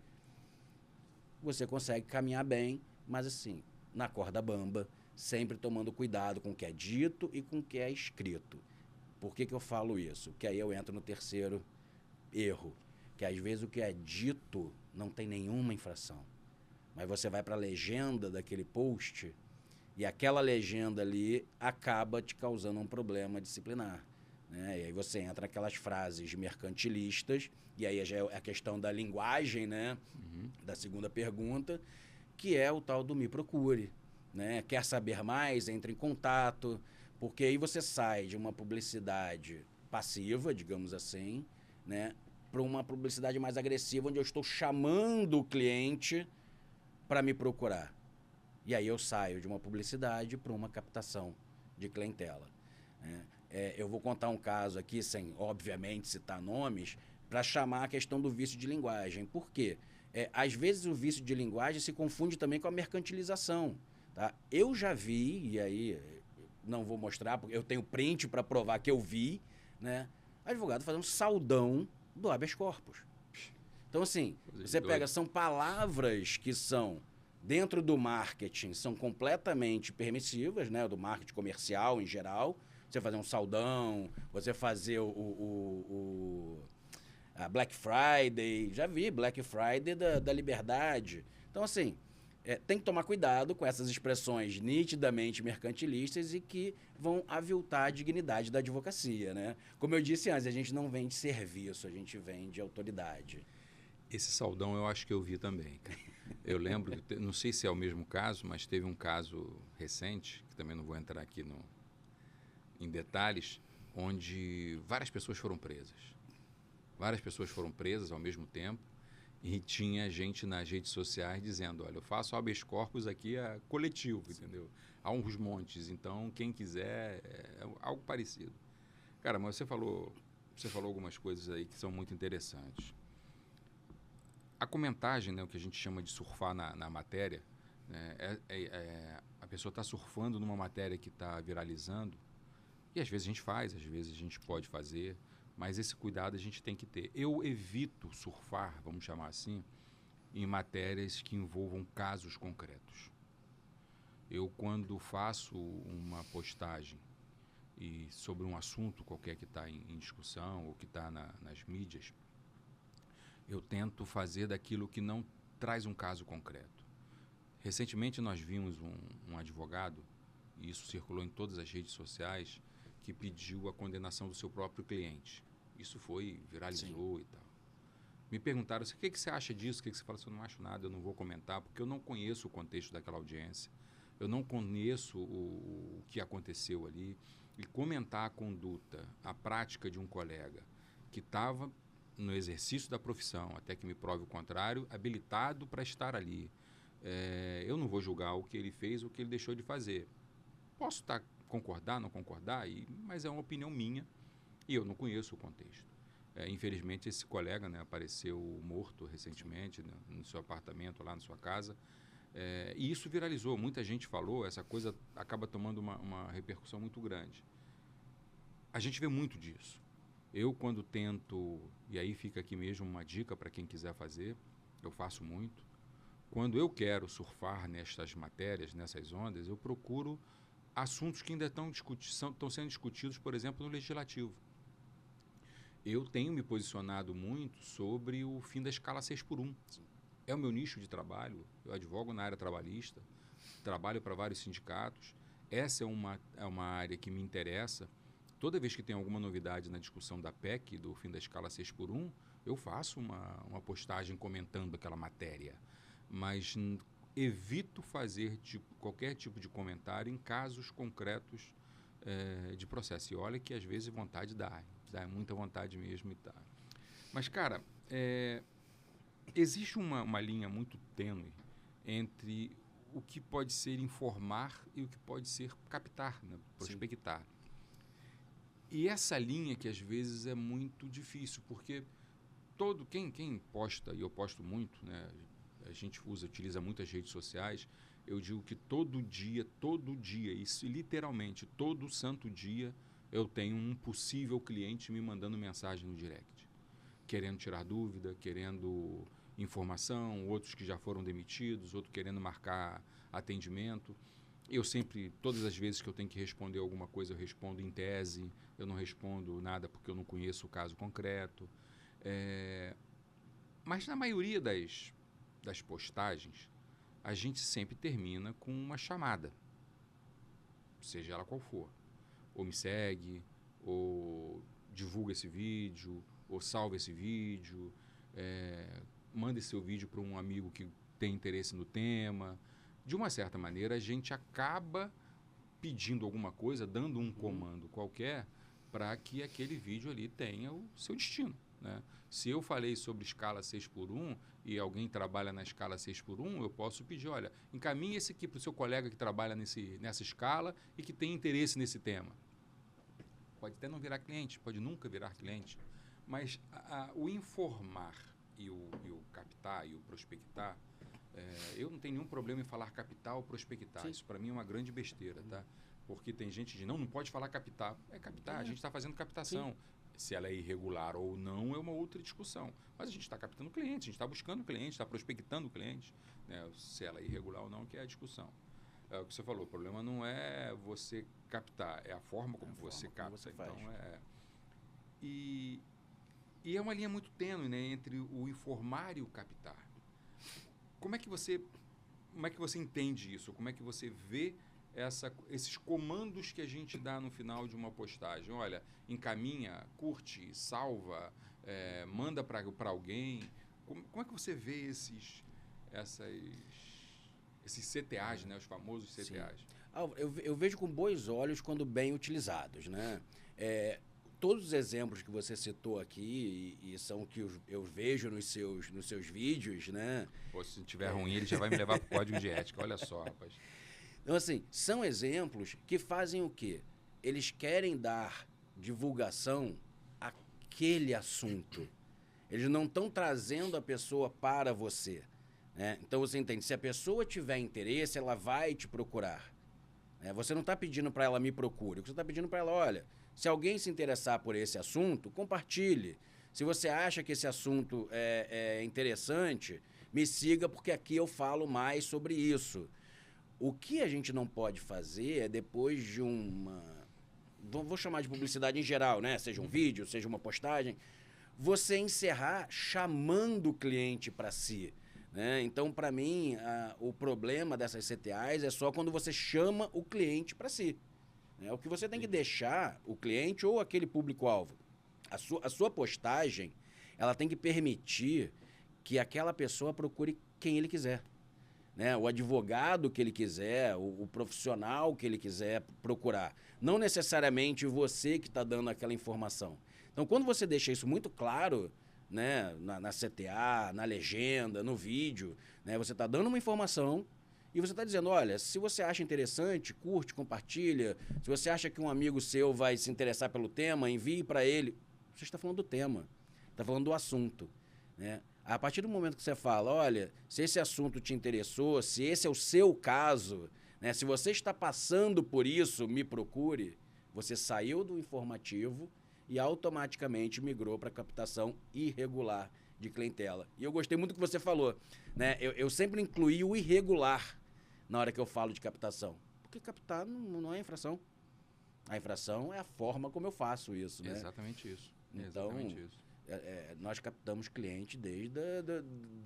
você consegue caminhar bem, mas assim, na corda bamba, sempre tomando cuidado com o que é dito e com o que é escrito. Por que eu falo isso? Que aí eu entro no terceiro erro, que às vezes o que é dito não tem nenhuma infração. Mas você vai para a legenda daquele post e aquela legenda ali acaba te causando um problema disciplinar. Né? E aí você entra naquelas frases mercantilistas, e aí já é a questão da linguagem, né? Da segunda pergunta, que é o tal do me procure. Né? Quer saber mais? Entre em contato, porque aí você sai de uma publicidade passiva, digamos assim, né? Para uma publicidade mais agressiva, onde eu estou chamando o cliente para me procurar. E aí eu saio de uma publicidade para uma captação de clientela. Né? Eu vou contar um caso aqui, sem, obviamente, citar nomes, para chamar a questão do vício de linguagem. Por quê? Às vezes o vício de linguagem se confunde também com a mercantilização. Tá? Eu já vi, e aí não vou mostrar, porque eu tenho print para provar que eu vi, né? Advogado fazendo saudão do habeas corpus. Então, assim, você pega, são palavras que são, dentro do marketing, são completamente permissivas, né? Do marketing comercial em geral. Você fazer um saudão, você fazer a Black Friday, já vi Black Friday da Liberdade. Então, assim, tem que tomar cuidado com essas expressões nitidamente mercantilistas e que vão aviltar a dignidade da advocacia, né? Como eu disse antes, a gente não vende serviço, a gente vende autoridade. Esse saudão eu acho que eu vi também. Eu lembro, não sei se é o mesmo caso, mas teve um caso recente, que também não vou entrar aqui em detalhes, onde várias pessoas foram presas. Várias pessoas foram presas ao mesmo tempo e tinha gente nas redes sociais dizendo, olha, eu faço habeas corpus aqui coletivo, entendeu? Há uns montes, então quem quiser, algo parecido. Cara, mas você falou algumas coisas aí que são muito interessantes. A comentagem, né, o que a gente chama de surfar na matéria, né, a pessoa está surfando numa matéria que está viralizando, e às vezes a gente faz, às vezes a gente pode fazer, mas esse cuidado a gente tem que ter. Eu evito surfar, vamos chamar assim, em matérias que envolvam casos concretos. Eu, quando faço uma postagem sobre um assunto qualquer que está em discussão ou que está nas mídias, eu tento fazer daquilo que não traz um caso concreto. Recentemente nós vimos um advogado, e isso circulou em todas as redes sociais, que pediu a condenação do seu próprio cliente. Isso viralizou. Sim. E tal. Me perguntaram, o que você acha disso? O que você fala? Eu não acho nada, eu não vou comentar, porque eu não conheço o contexto daquela audiência, eu não conheço o que aconteceu ali, e comentar a conduta, a prática de um colega que estava no exercício da profissão, até que me prove o contrário, habilitado para estar ali. Eu não vou julgar o que ele fez ou o que ele deixou de fazer. Posso concordar, não concordar, mas é uma opinião minha e eu não conheço o contexto. Infelizmente, esse colega, né, apareceu morto recentemente no seu apartamento, lá na sua casa, e isso viralizou. Muita gente falou, essa coisa acaba tomando uma repercussão muito grande. A gente vê muito disso. Eu, quando tento, e aí fica aqui mesmo uma dica para quem quiser fazer, eu faço muito. Quando eu quero surfar nestas matérias, nessas ondas, eu procuro assuntos que ainda estão sendo discutidos, por exemplo, no Legislativo. Eu tenho me posicionado muito sobre o fim da escala 6x1. É o meu nicho de trabalho, eu advogo na área trabalhista, trabalho para vários sindicatos. Essa é uma área que me interessa. Toda vez que tem alguma novidade na discussão da PEC, do fim da escala 6x1, eu faço uma postagem comentando aquela matéria. Mas evito fazer qualquer tipo de comentário em casos concretos de processo. E olha que às vezes vontade dá muita vontade mesmo e tá. Mas, cara, existe uma linha muito tênue entre o que pode ser informar e o que pode ser captar, né? Prospectar. Sim. E essa linha que às vezes é muito difícil, porque quem posta, e eu posto muito, né? A gente utiliza muitas redes sociais, eu digo que todo dia, isso literalmente, todo santo dia, eu tenho um possível cliente me mandando mensagem no direct, querendo tirar dúvida, querendo informação, outros que já foram demitidos, outros querendo marcar atendimento. Eu sempre, todas as vezes que eu tenho que responder alguma coisa, eu respondo em tese, eu não respondo nada porque eu não conheço o caso concreto. Mas na maioria das postagens, a gente sempre termina com uma chamada, seja ela qual for. Ou me segue, ou divulga esse vídeo, ou salva esse vídeo, manda esse seu vídeo para um amigo que tem interesse no tema. De uma certa maneira, a gente acaba pedindo alguma coisa, dando um comando qualquer, para que aquele vídeo ali tenha o seu destino, né? Se eu falei sobre escala 6x1 e alguém trabalha na escala 6x1, eu posso pedir, olha, encaminhe esse aqui para o seu colega que trabalha nessa escala e que tem interesse nesse tema. Pode até não virar cliente, pode nunca virar cliente, mas o informar e o captar e o prospectar, eu não tenho nenhum problema em falar captar ou prospectar. Sim. Isso para mim é uma grande besteira, tá? Porque tem gente que diz, não pode falar captar. É captar, a gente está fazendo captação. Sim. Se ela é irregular ou não é uma outra discussão. Mas a gente está captando cliente, a gente está buscando cliente, está prospectando cliente, né? Se ela é irregular ou não, que é a discussão. É o que você falou, o problema não é você captar, é a forma como você capta. Como você faz. Então, E é uma linha muito tênue, né, entre o informar e o captar. Como é que você entende isso? Como é que você vê esses comandos que a gente dá no final de uma postagem? Olha, encaminha, curte, salva, manda para alguém. Como é que você vê esses CTAs, né, os famosos CTAs? Eu vejo com bons olhos quando bem utilizados, né? Todos os exemplos que você citou aqui e são que eu vejo nos seus vídeos, né? Pô, se tiver ruim, ele já vai me levar para o código de ética. Olha só, rapaz. Então, assim, são exemplos que fazem o quê? Eles querem dar divulgação àquele assunto. Eles não estão trazendo a pessoa para você, né? Então, você entende, se a pessoa tiver interesse, ela vai te procurar. Você não está pedindo para ela me procure. O que você está pedindo para ela, olha, se alguém se interessar por esse assunto, compartilhe. Se você acha que esse assunto é interessante, me siga, porque aqui eu falo mais sobre isso. O que a gente não pode fazer é depois de vou chamar de publicidade em geral, né? Seja um vídeo, seja uma postagem, você encerrar chamando o cliente para si. Né? Então, para mim, o problema dessas CTAs é só quando você chama o cliente para si. O que você tem que deixar o cliente ou aquele público-alvo, a sua postagem, ela tem que permitir que aquela pessoa procure quem ele quiser. Né? O advogado que ele quiser, o profissional que ele quiser procurar. Não necessariamente você que está dando aquela informação. Então, quando você deixa isso muito claro, né, na CTA, na legenda, no vídeo, né, você está dando uma informação e você está dizendo, olha, se você acha interessante, curte, compartilha. Se você acha que um amigo seu vai se interessar pelo tema, envie para ele. Você está falando do tema, está falando do assunto. Né? A partir do momento que você fala, olha, se esse assunto te interessou, se esse é o seu caso, né, se você está passando por isso, me procure, você saiu do informativo e automaticamente migrou para captação irregular de clientela. E eu gostei muito do que você falou. Né? Eu sempre incluí o irregular na hora que eu falo de captação. Porque captar não é infração. A infração é a forma como eu faço isso. Né? Exatamente isso. Então, exatamente isso. Nós captamos cliente desde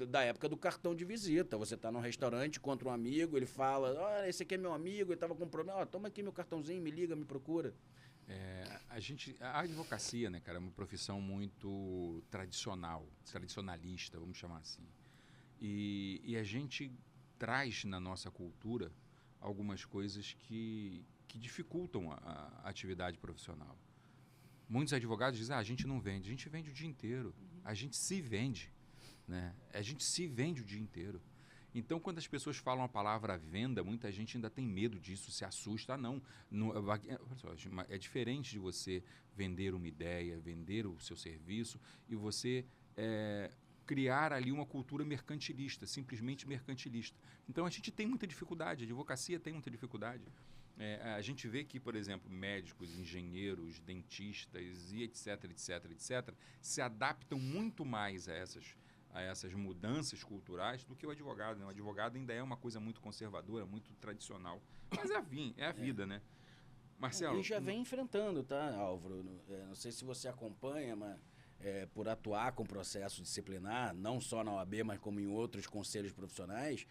da época do cartão de visita. Você está num restaurante, encontra um amigo, ele fala, olha, esse aqui é meu amigo, ele estava com um problema, toma aqui meu cartãozinho, me liga, me procura. A advocacia, né, cara, é uma profissão muito tradicionalista, vamos chamar assim. E a gente traz na nossa cultura algumas coisas que dificultam a atividade profissional. Muitos advogados dizem, a gente não vende. A gente vende o dia inteiro. A gente se vende. Né? A gente se vende o dia inteiro. Então, quando as pessoas falam a palavra venda, muita gente ainda tem medo disso, se assusta. Não, é diferente de você vender uma ideia, vender o seu serviço e você criar ali uma cultura mercantilista, simplesmente mercantilista. Então, a gente tem muita dificuldade, a advocacia tem muita dificuldade. A gente vê que, por exemplo, médicos, engenheiros, dentistas e etc, se adaptam muito mais a essas mudanças culturais do que o advogado. Né? O advogado ainda é uma coisa muito conservadora, muito tradicional. Mas é a vida, né? Marcelo... E já vem enfrentando, tá, Álvaro? Não sei se você acompanha, mas por atuar com processo disciplinar, não só na OAB, mas como em outros conselhos profissionais,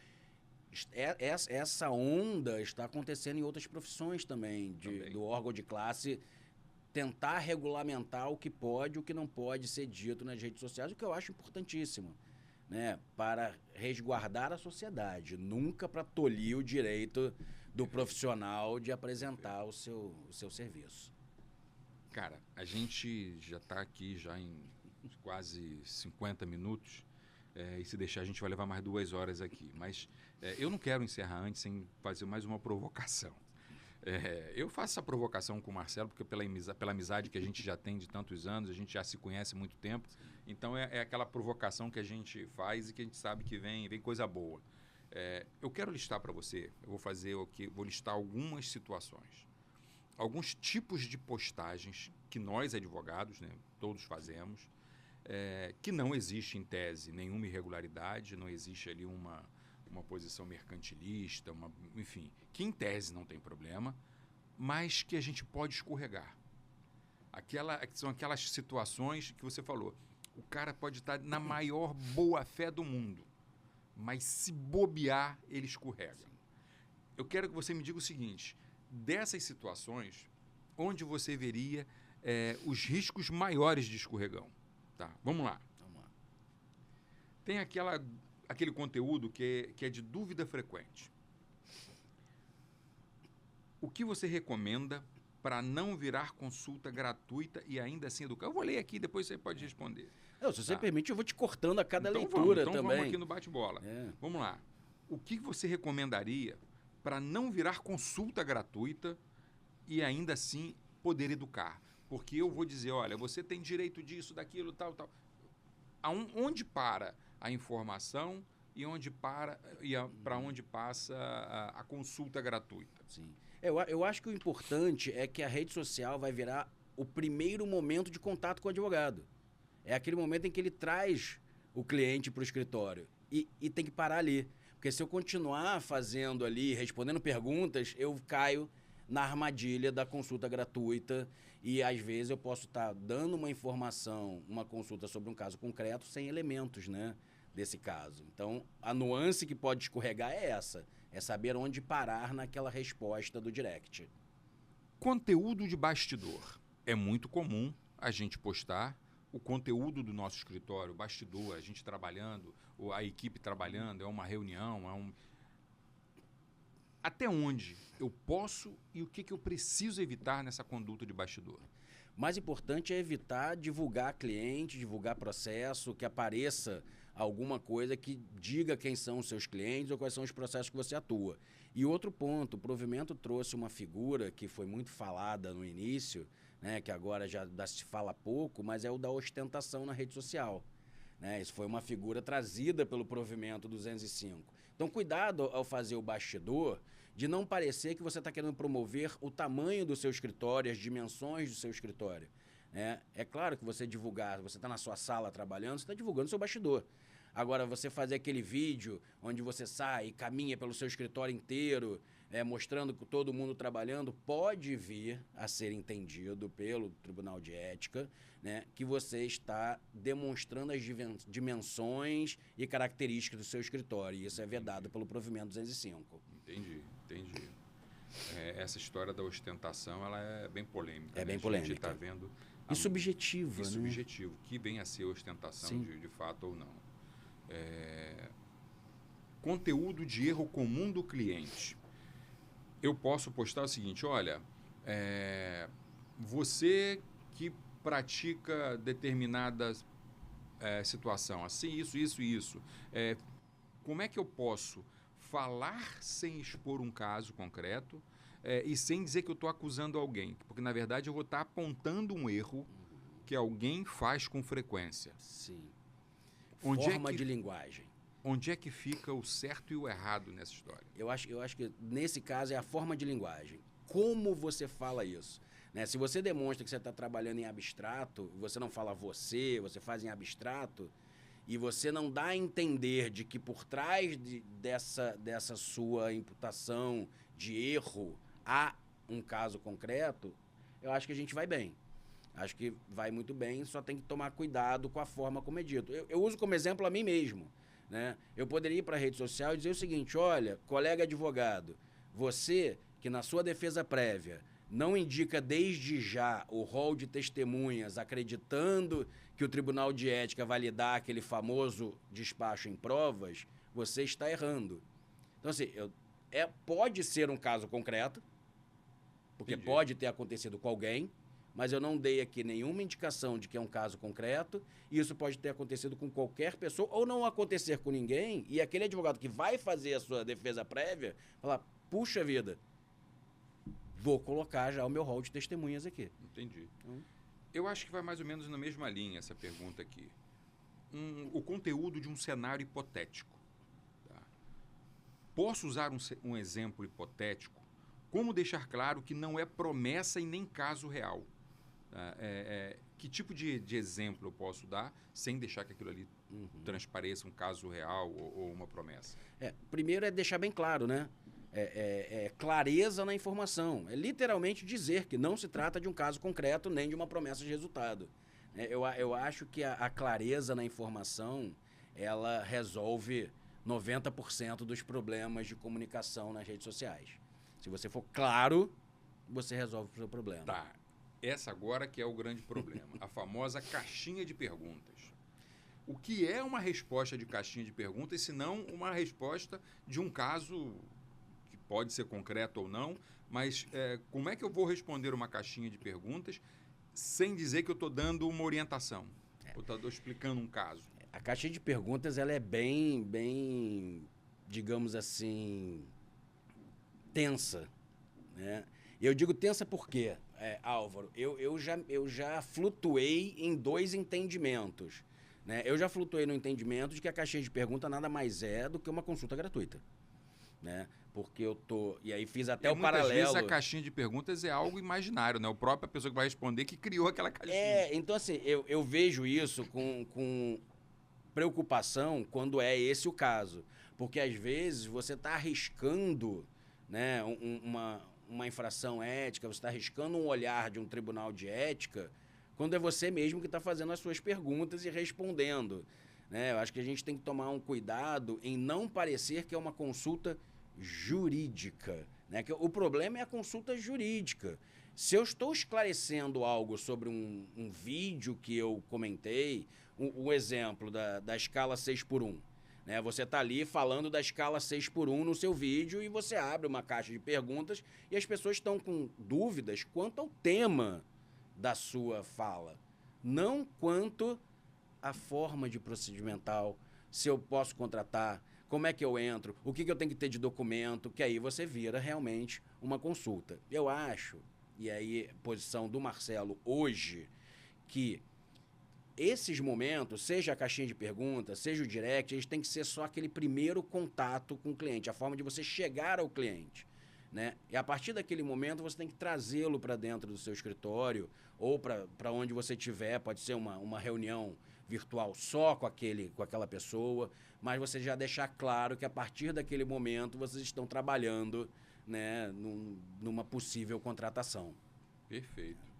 essa onda está acontecendo em outras profissões também, do órgão de classe tentar regulamentar o que pode e o que não pode ser dito nas redes sociais, o que eu acho importantíssimo, né? Para resguardar a sociedade, nunca para tolir o direito do profissional de apresentar o seu serviço. Cara, a gente já está aqui já em quase 50 minutos. E se deixar, a gente vai levar mais 2 horas aqui. Mas eu não quero encerrar antes sem fazer mais uma provocação. Eu faço essa provocação com o Marcelo, porque pela amizade que a gente já tem de tantos anos, a gente já se conhece há muito tempo. Então, é aquela provocação que a gente faz e que a gente sabe que vem coisa boa. Eu quero listar para você, vou listar algumas situações. Alguns tipos de postagens que nós, advogados, né, todos fazemos, que não existe em tese nenhuma irregularidade, não existe ali uma posição mercantilista, enfim, que em tese não tem problema, mas que a gente pode escorregar. São aquelas situações que você falou. O cara pode estar na maior boa-fé do mundo, mas se bobear, ele escorrega. Eu quero que você me diga o seguinte, dessas situações, onde você veria os riscos maiores de escorregão? Tá, vamos lá. Tem aquele conteúdo que é de dúvida frequente. O que você recomenda para não virar consulta gratuita e ainda assim educar? Eu vou ler aqui, depois você pode responder. Não, se você permite, eu vou te cortando a cada então leitura também. Vamos aqui no bate-bola. Vamos lá. O que você recomendaria para não virar consulta gratuita e ainda assim poder educar? Porque eu vou dizer, olha, você tem direito disso, daquilo, tal, tal. Onde para a informação e para onde passa a consulta gratuita? Sim. Eu acho que o importante é que a rede social vai virar o primeiro momento de contato com o advogado. É aquele momento em que ele traz o cliente para o escritório e tem que parar ali. Porque se eu continuar fazendo ali, respondendo perguntas, eu caio na armadilha da consulta gratuita e às vezes eu posso estar dando uma informação, uma consulta sobre um caso concreto sem elementos, né, desse caso. Então, a nuance que pode escorregar é essa, é saber onde parar naquela resposta do direct. Conteúdo de bastidor. É muito comum a gente postar o conteúdo do nosso escritório, bastidor, a gente trabalhando, a equipe trabalhando, é uma reunião, Até onde eu posso e o que eu preciso evitar nessa conduta de bastidor? Mais importante é evitar divulgar cliente, divulgar processo, que apareça alguma coisa que diga quem são os seus clientes ou quais são os processos que você atua. E outro ponto, o provimento trouxe uma figura que foi muito falada no início, né, que agora já se fala pouco, mas é o da ostentação na rede social. Isso foi uma figura trazida pelo provimento 205. Então, cuidado ao fazer o bastidor de não parecer que você está querendo promover o tamanho do seu escritório, as dimensões do seu escritório. É claro que você divulgar, você está na sua sala trabalhando, você está divulgando o seu bastidor. Agora, você fazer aquele vídeo onde você sai e caminha pelo seu escritório inteiro, mostrando todo mundo trabalhando, pode vir a ser entendido pelo Tribunal de Ética, né, que você está demonstrando as dimensões e características do seu escritório. E isso é vedado pelo provimento 205. Entendi. Essa história da ostentação, ela é bem polêmica. É bem polêmica. A gente está vendo... E subjetiva, né? Subjetivo, que vem a ser ostentação de fato ou não. Conteúdo de erro comum do cliente. Eu posso postar o seguinte, olha, você que pratica determinada situação, assim, isso. Como é que eu posso falar sem expor um caso concreto e sem dizer que eu estou acusando alguém? Porque, na verdade, eu vou estar apontando um erro que alguém faz com frequência. Sim. Forma de linguagem. Onde é que fica o certo e o errado nessa história? Eu acho que, nesse caso, é a forma de linguagem. Como você fala isso? Se você demonstra que você está trabalhando em abstrato, você não fala você faz em abstrato, e você não dá a entender de que por trás dessa sua imputação de erro há um caso concreto, eu acho que a gente vai bem. Acho que vai muito bem, só tem que tomar cuidado com a forma como é dito. Eu uso como exemplo a mim mesmo. Eu poderia ir para a rede social e dizer o seguinte, olha, colega advogado, você que na sua defesa prévia não indica desde já o rol de testemunhas acreditando que o Tribunal de Ética vai lhe dar aquele famoso despacho em provas, você está errando. Então, assim, pode ser um caso concreto, porque Entendi. Pode ter acontecido com alguém, mas eu não dei aqui nenhuma indicação de que é um caso concreto, e isso pode ter acontecido com qualquer pessoa, ou não acontecer com ninguém, e aquele advogado que vai fazer a sua defesa prévia, falar, puxa vida, vou colocar já o meu rol de testemunhas aqui. Entendi. Eu acho que vai mais ou menos na mesma linha essa pergunta aqui. O conteúdo de um cenário hipotético. Tá? Posso usar um exemplo hipotético? Como deixar claro que não é promessa e nem caso real? Que tipo de exemplo eu posso dar sem deixar que aquilo ali transpareça um caso real ou uma promessa? Primeiro é deixar bem claro, né? Clareza na informação. É literalmente dizer que não se trata de um caso concreto nem de uma promessa de resultado. Eu acho que a clareza na informação, ela resolve 90% dos problemas de comunicação nas redes sociais. Se você for claro, você resolve o seu problema. Tá. Essa agora que é o grande problema. A famosa caixinha de perguntas. O que é uma resposta de caixinha de perguntas, se não uma resposta de um caso que pode ser concreto ou não, mas como é que eu vou responder uma caixinha de perguntas sem dizer que eu estou dando uma orientação? Ou estou explicando um caso? A caixinha de perguntas, ela é bem, digamos assim, tensa, né? Eu digo tensa porque, Álvaro, eu já flutuei em 2 entendimentos, né? Eu já flutuei no entendimento de que a caixinha de pergunta nada mais é do que uma consulta gratuita, né? Porque eu tô... E aí fiz até o paralelo... Muitas vezes a caixinha de perguntas é algo imaginário, né? O própria pessoa que vai responder que criou aquela caixinha. Então assim, eu vejo isso com preocupação quando é esse o caso. Porque às vezes você está arriscando, né, uma infração ética, você está arriscando um olhar de um tribunal de ética, quando é você mesmo que está fazendo as suas perguntas e respondendo, né? Eu acho que a gente tem que tomar um cuidado em não parecer que é uma consulta jurídica, né? Que o problema é a consulta jurídica. Se eu estou esclarecendo algo sobre um vídeo que eu comentei, o exemplo da escala 6x1, né? Você está ali falando da escala 6x1 no seu vídeo e você abre uma caixa de perguntas e as pessoas estão com dúvidas quanto ao tema da sua fala, não quanto à forma de procedimental, se eu posso contratar, como é que eu entro, o que eu tenho que ter de documento, que aí você vira realmente uma consulta. Eu acho, e aí posição do Marcelo hoje, que esses momentos, seja a caixinha de perguntas, seja o direct, eles têm que ser só aquele primeiro contato com o cliente, a forma de você chegar ao cliente, né? E a partir daquele momento você tem que trazê-lo para dentro do seu escritório ou para onde você estiver, pode ser uma reunião virtual só com aquela pessoa, mas você já deixar claro que a partir daquele momento vocês estão trabalhando, né, numa possível contratação. Perfeito.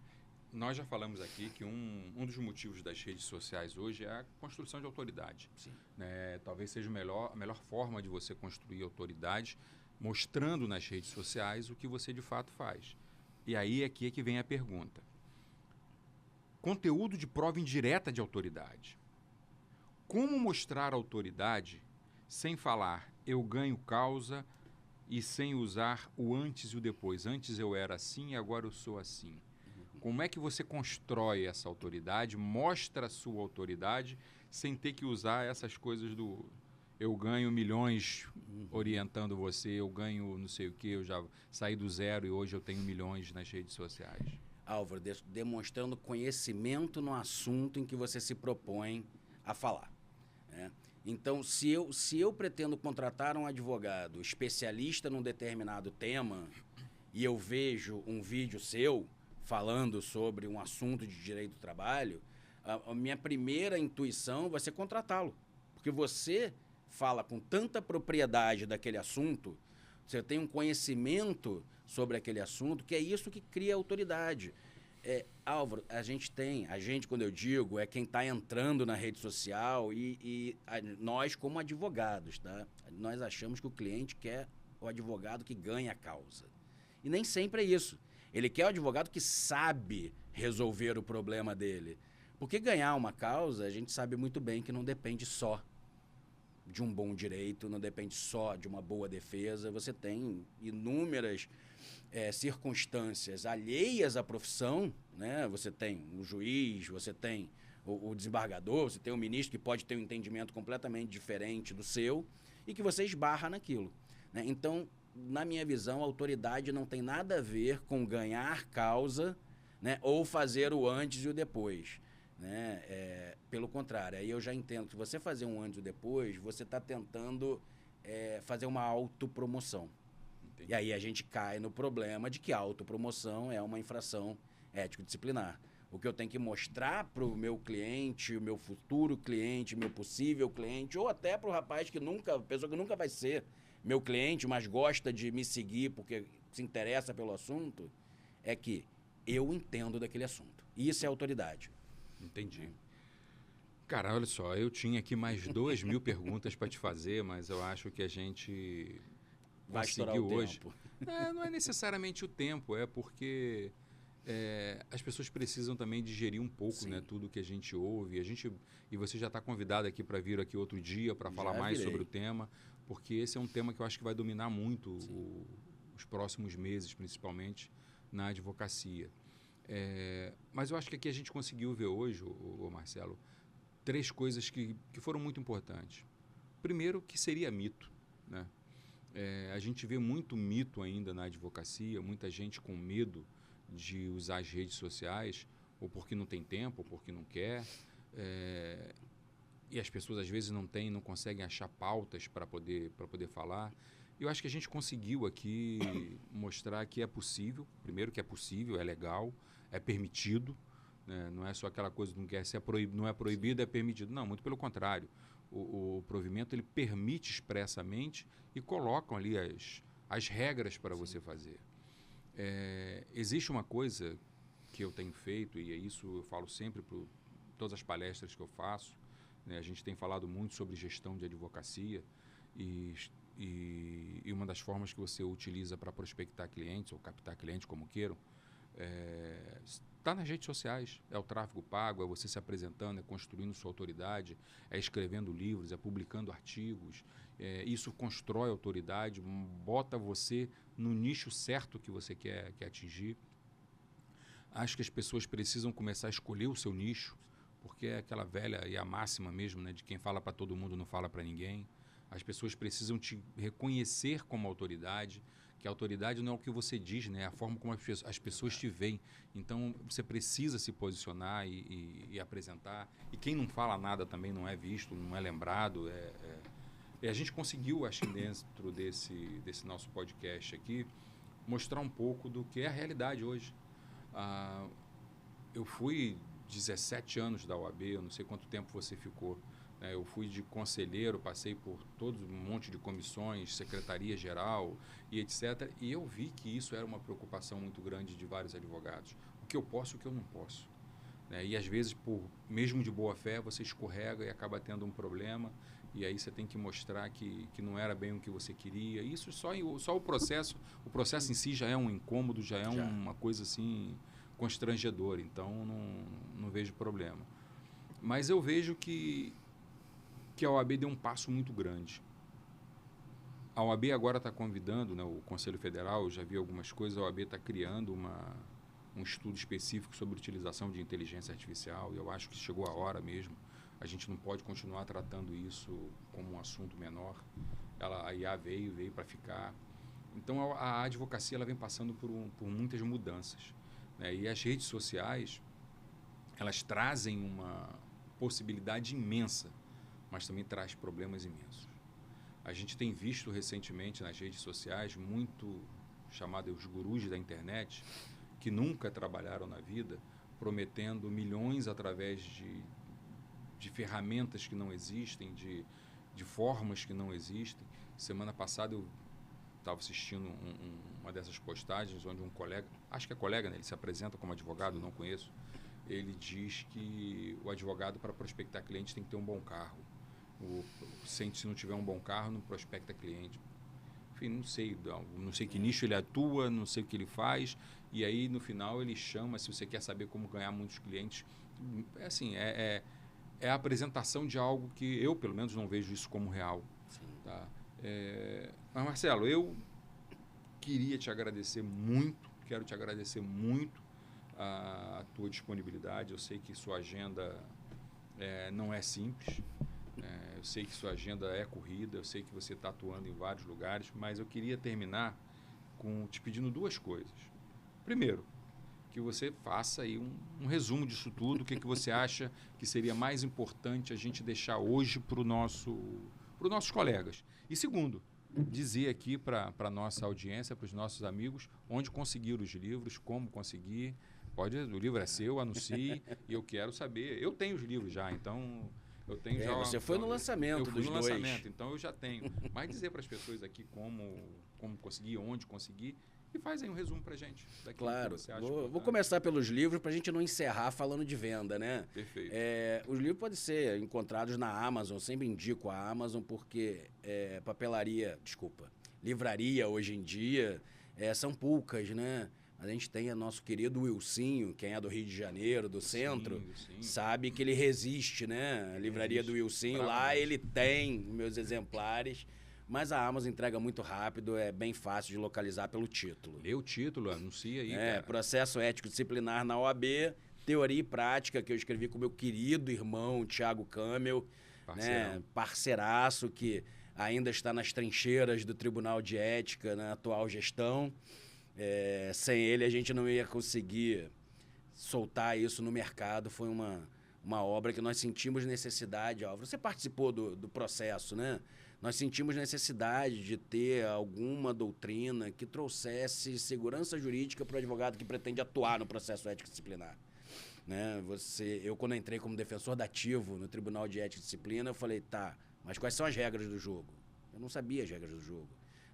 Nós já falamos aqui que um dos motivos das redes sociais hoje é a construção de autoridade. Sim. Né? Talvez seja a melhor forma de você construir autoridade, mostrando nas redes sociais o que você de fato faz. E aí aqui é que vem a pergunta. Conteúdo de prova indireta de autoridade. Como mostrar autoridade sem falar eu ganho causa e sem usar o antes e o depois? Antes eu era assim e agora eu sou assim. Como é que você constrói essa autoridade, mostra a sua autoridade, sem ter que usar essas coisas do eu ganho milhões orientando você, eu ganho não sei o quê, eu já saí do zero e hoje eu tenho milhões nas redes sociais? Álvaro, demonstrando conhecimento no assunto em que você se propõe a falar, né? Então, se eu pretendo contratar um advogado especialista num determinado tema e eu vejo um vídeo seu falando sobre um assunto de direito do trabalho, a minha primeira intuição vai ser contratá-lo. Porque você fala com tanta propriedade daquele assunto, você tem um conhecimento sobre aquele assunto, que é isso que cria autoridade. Álvaro, quando eu digo, é quem está entrando na rede social nós como advogados, tá? Nós achamos que o cliente quer o advogado que ganha a causa. E nem sempre é isso. Ele quer o advogado que sabe resolver o problema dele. Porque ganhar uma causa, a gente sabe muito bem que não depende só de um bom direito, não depende só de uma boa defesa. Você tem inúmeras circunstâncias alheias à profissão, né? Você tem o juiz, você tem o desembargador, você tem o ministro que pode ter um entendimento completamente diferente do seu e que você esbarra naquilo, né? Então, na minha visão, a autoridade não tem nada a ver com ganhar causa, né, ou fazer o antes e o depois, né? Pelo contrário, aí eu já entendo que você fazer um antes e o depois, você está tentando fazer uma autopromoção. Entendi. E aí a gente cai no problema de que a autopromoção é uma infração ético-disciplinar. O que eu tenho que mostrar para o meu cliente, o meu futuro cliente, meu possível cliente, ou até para o rapaz pessoa que nunca vai ser meu cliente, mas gosta de me seguir porque se interessa pelo assunto, é que eu entendo daquele assunto. Isso é autoridade. Entendi. Cara, olha só, eu tinha aqui mais 2.000 perguntas para te fazer, mas eu acho que a gente Vai estourar conseguiu o hoje. tempo. Não é necessariamente o tempo, é porque as pessoas precisam também digerir um pouco, né, tudo que a gente ouve. E você já está convidado aqui para vir aqui outro dia para falar mais sobre o tema, porque esse é um tema que eu acho que vai dominar muito os próximos meses, principalmente na advocacia. Mas eu acho que aqui a gente conseguiu ver hoje, Marcelo, 3 coisas que foram muito importantes. Primeiro, que seria mito, né? A gente vê muito mito ainda na advocacia, muita gente com medo de usar as redes sociais, ou porque não tem tempo, ou porque não quer. E as pessoas às vezes não conseguem achar pautas para poder falar. Eu acho que a gente conseguiu aqui mostrar que é possível. Primeiro, que é possível, é legal, é permitido. Né? Não é só aquela coisa que não quer ser não é proibido, é permitido. Não, muito pelo contrário. O provimento ele permite expressamente e colocam ali as regras para você fazer. Existe uma coisa que eu tenho feito, e é isso eu falo sempre para todas as palestras que eu faço, né? A gente tem falado muito sobre gestão de advocacia e uma das formas que você utiliza para prospectar clientes ou captar clientes, como queiram, está nas redes sociais. É o tráfego pago, é você se apresentando, é construindo sua autoridade, é escrevendo livros, é publicando artigos. Isso constrói autoridade, bota você no nicho certo que você quer atingir. Acho que as pessoas precisam começar a escolher o seu nicho, porque é aquela velha e a máxima mesmo, né, de quem fala para todo mundo não fala para ninguém. As pessoas precisam te reconhecer como autoridade, que a autoridade não é o que você diz, né? É a forma como as pessoas te veem. Então, você precisa se posicionar e apresentar. E quem não fala nada também não é visto, não é lembrado. E a gente conseguiu, acho que dentro desse nosso podcast aqui, mostrar um pouco do que é a realidade hoje. Eu fui 17 anos da OAB, eu não sei quanto tempo você ficou. Eu fui de conselheiro, passei por todo um monte de comissões, secretaria-geral e etc. E eu vi que isso era uma preocupação muito grande de vários advogados. O que eu posso e o que eu não posso. E às vezes, mesmo de boa fé, você escorrega e acaba tendo um problema. E aí você tem que mostrar que não era bem o que você queria. Isso só o processo em si já é um incômodo, já é uma coisa assim constrangedora. Então, não vejo problema. Mas eu vejo que a OAB deu um passo muito grande. A OAB agora está convidando, né, o Conselho Federal, eu já vi algumas coisas, a OAB está criando um estudo específico sobre utilização de inteligência artificial, e eu acho que chegou a hora mesmo. A gente não pode continuar tratando isso como um assunto menor. A IA veio para ficar. Então, a advocacia ela vem passando por muitas mudanças. Né? E as redes sociais, elas trazem uma possibilidade imensa, mas também traz problemas imensos. A gente tem visto recentemente nas redes sociais muito chamados os gurus da internet, que nunca trabalharam na vida, prometendo milhões através de ferramentas que não existem, de formas que não existem. Semana passada eu estava assistindo uma dessas postagens onde um colega, acho que é colega, né? Ele se apresenta como advogado, não conheço, ele diz que o advogado para prospectar cliente tem que ter um bom carro. Se não tiver um bom carro, não prospecta cliente. Enfim, não sei que nicho ele atua, não sei o que ele faz, e aí no final ele chama, se você quer saber como ganhar muitos clientes, é a apresentação de algo que eu, pelo menos, não vejo isso como real. Tá? Mas, Marcelo, eu queria te agradecer muito, quero te agradecer muito a tua disponibilidade. Eu sei que sua agenda não é simples. Eu sei que sua agenda é corrida, eu sei que você está atuando em vários lugares, mas eu queria terminar te pedindo 2 coisas. Primeiro, que você faça aí um resumo disso tudo, o que você acha que seria mais importante a gente deixar hoje para os nossos colegas. E segundo, dizer aqui para a nossa audiência, para os nossos amigos, onde conseguir os livros, como conseguir. O livro é seu, anuncie, e eu quero saber. Eu tenho os livros já, então... Eu tenho já você foi no lançamento dos dois. Eu fui no lançamento, então eu já tenho. Mas dizer para as pessoas aqui como conseguir, onde conseguir E faz aí um resumo pra gente. Claro. Vou começar pelos livros para a gente não encerrar falando de venda, né? Perfeito. Os livros podem ser encontrados na Amazon, sempre indico a Amazon, porque livraria hoje em dia são poucas, né? A gente tem o nosso querido Wilsinho, quem é do Rio de Janeiro, do centro, sabe que ele resiste, né? A livraria do Wilsinho, lá ele tem meus exemplares. Mas a Amazon entrega muito rápido, é bem fácil de localizar pelo título. Lê o título, anuncia aí, cara. Processo ético disciplinar na OAB, teoria e prática, que eu escrevi com meu querido irmão, Thiago Camel, né? Parceiraço, que ainda está nas trincheiras do Tribunal de Ética na atual gestão. Sem ele, a gente não ia conseguir soltar isso no mercado. Foi uma obra que nós sentimos necessidade. Você participou do processo, né? Nós sentimos necessidade de ter alguma doutrina que trouxesse segurança jurídica para o advogado que pretende atuar no processo ético disciplinar. Né? Eu, quando entrei como defensor dativo no Tribunal de Ética e Disciplina, eu falei, tá, mas quais são as regras do jogo? Eu não sabia as regras do jogo.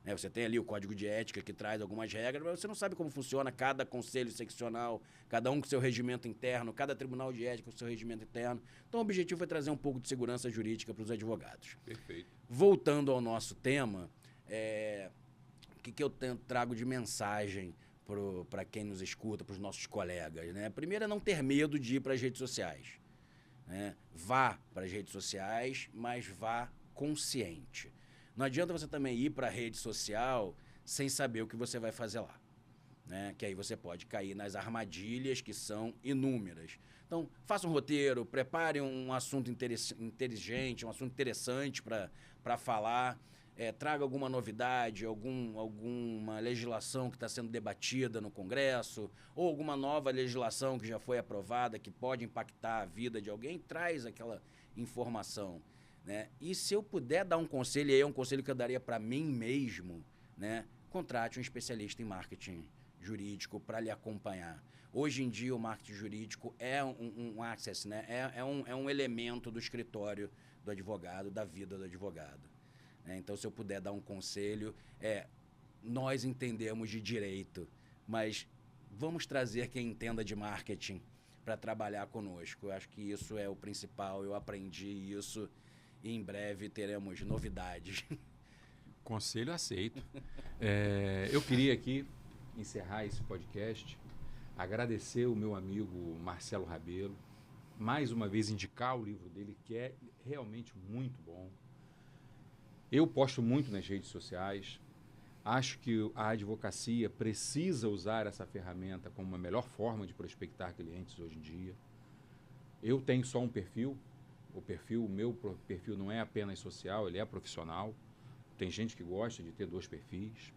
Você tem ali o Código de Ética que traz algumas regras, mas você não sabe como funciona cada conselho seccional, cada um com seu regimento interno, cada tribunal de ética com seu regimento interno. Então o objetivo foi trazer um pouco de segurança jurídica para os advogados. Perfeito. Voltando ao nosso tema, o que eu trago de mensagem para quem nos escuta, para os nossos colegas, né? Primeiro é não ter medo de ir para as redes sociais. Né? Vá para as redes sociais, mas vá consciente. Não adianta você também ir para a rede social sem saber o que você vai fazer lá. Né? Que aí você pode cair nas armadilhas, que são inúmeras. Então, faça um roteiro, prepare um assunto inteligente, um assunto interessante para falar, traga alguma novidade, alguma legislação que está sendo debatida no Congresso, ou alguma nova legislação que já foi aprovada, que pode impactar a vida de alguém, traz aquela informação. Né? E se eu puder dar um conselho, e aí é um conselho que eu daria para mim mesmo, né? Contrate um especialista em marketing jurídico para lhe acompanhar. Hoje em dia o marketing jurídico é um access, né? É um elemento do escritório do advogado, da vida do advogado. Então, se eu puder dar um conselho, nós entendemos de direito, mas vamos trazer quem entenda de marketing para trabalhar conosco. Eu acho que isso é o principal, eu aprendi isso. E em breve teremos novidades. Conselho aceito. Eu queria aqui encerrar esse podcast, agradecer o meu amigo Marcelo Rabelo, mais uma vez indicar o livro dele, que é realmente muito bom. Eu posto muito nas redes sociais, acho que a advocacia precisa usar essa ferramenta como uma melhor forma de prospectar clientes hoje em dia. Eu tenho só um perfil. O meu perfil não é apenas social, ele é profissional. Tem gente que gosta de ter 2 perfis.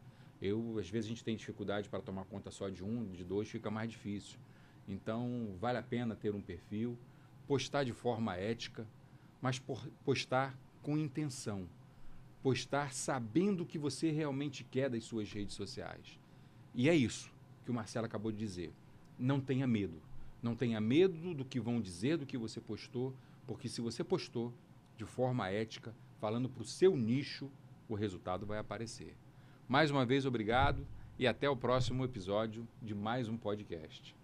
Às vezes a gente tem dificuldade para tomar conta só de um, de 2 fica mais difícil. Então, vale a pena ter um perfil, postar de forma ética, mas postar com intenção. Postar sabendo o que você realmente quer das suas redes sociais. E é isso que o Marcelo acabou de dizer. Não tenha medo. Não tenha medo do que vão dizer do que você postou, porque se você postou de forma ética, falando para o seu nicho, o resultado vai aparecer. Mais uma vez, obrigado e até o próximo episódio de mais um podcast.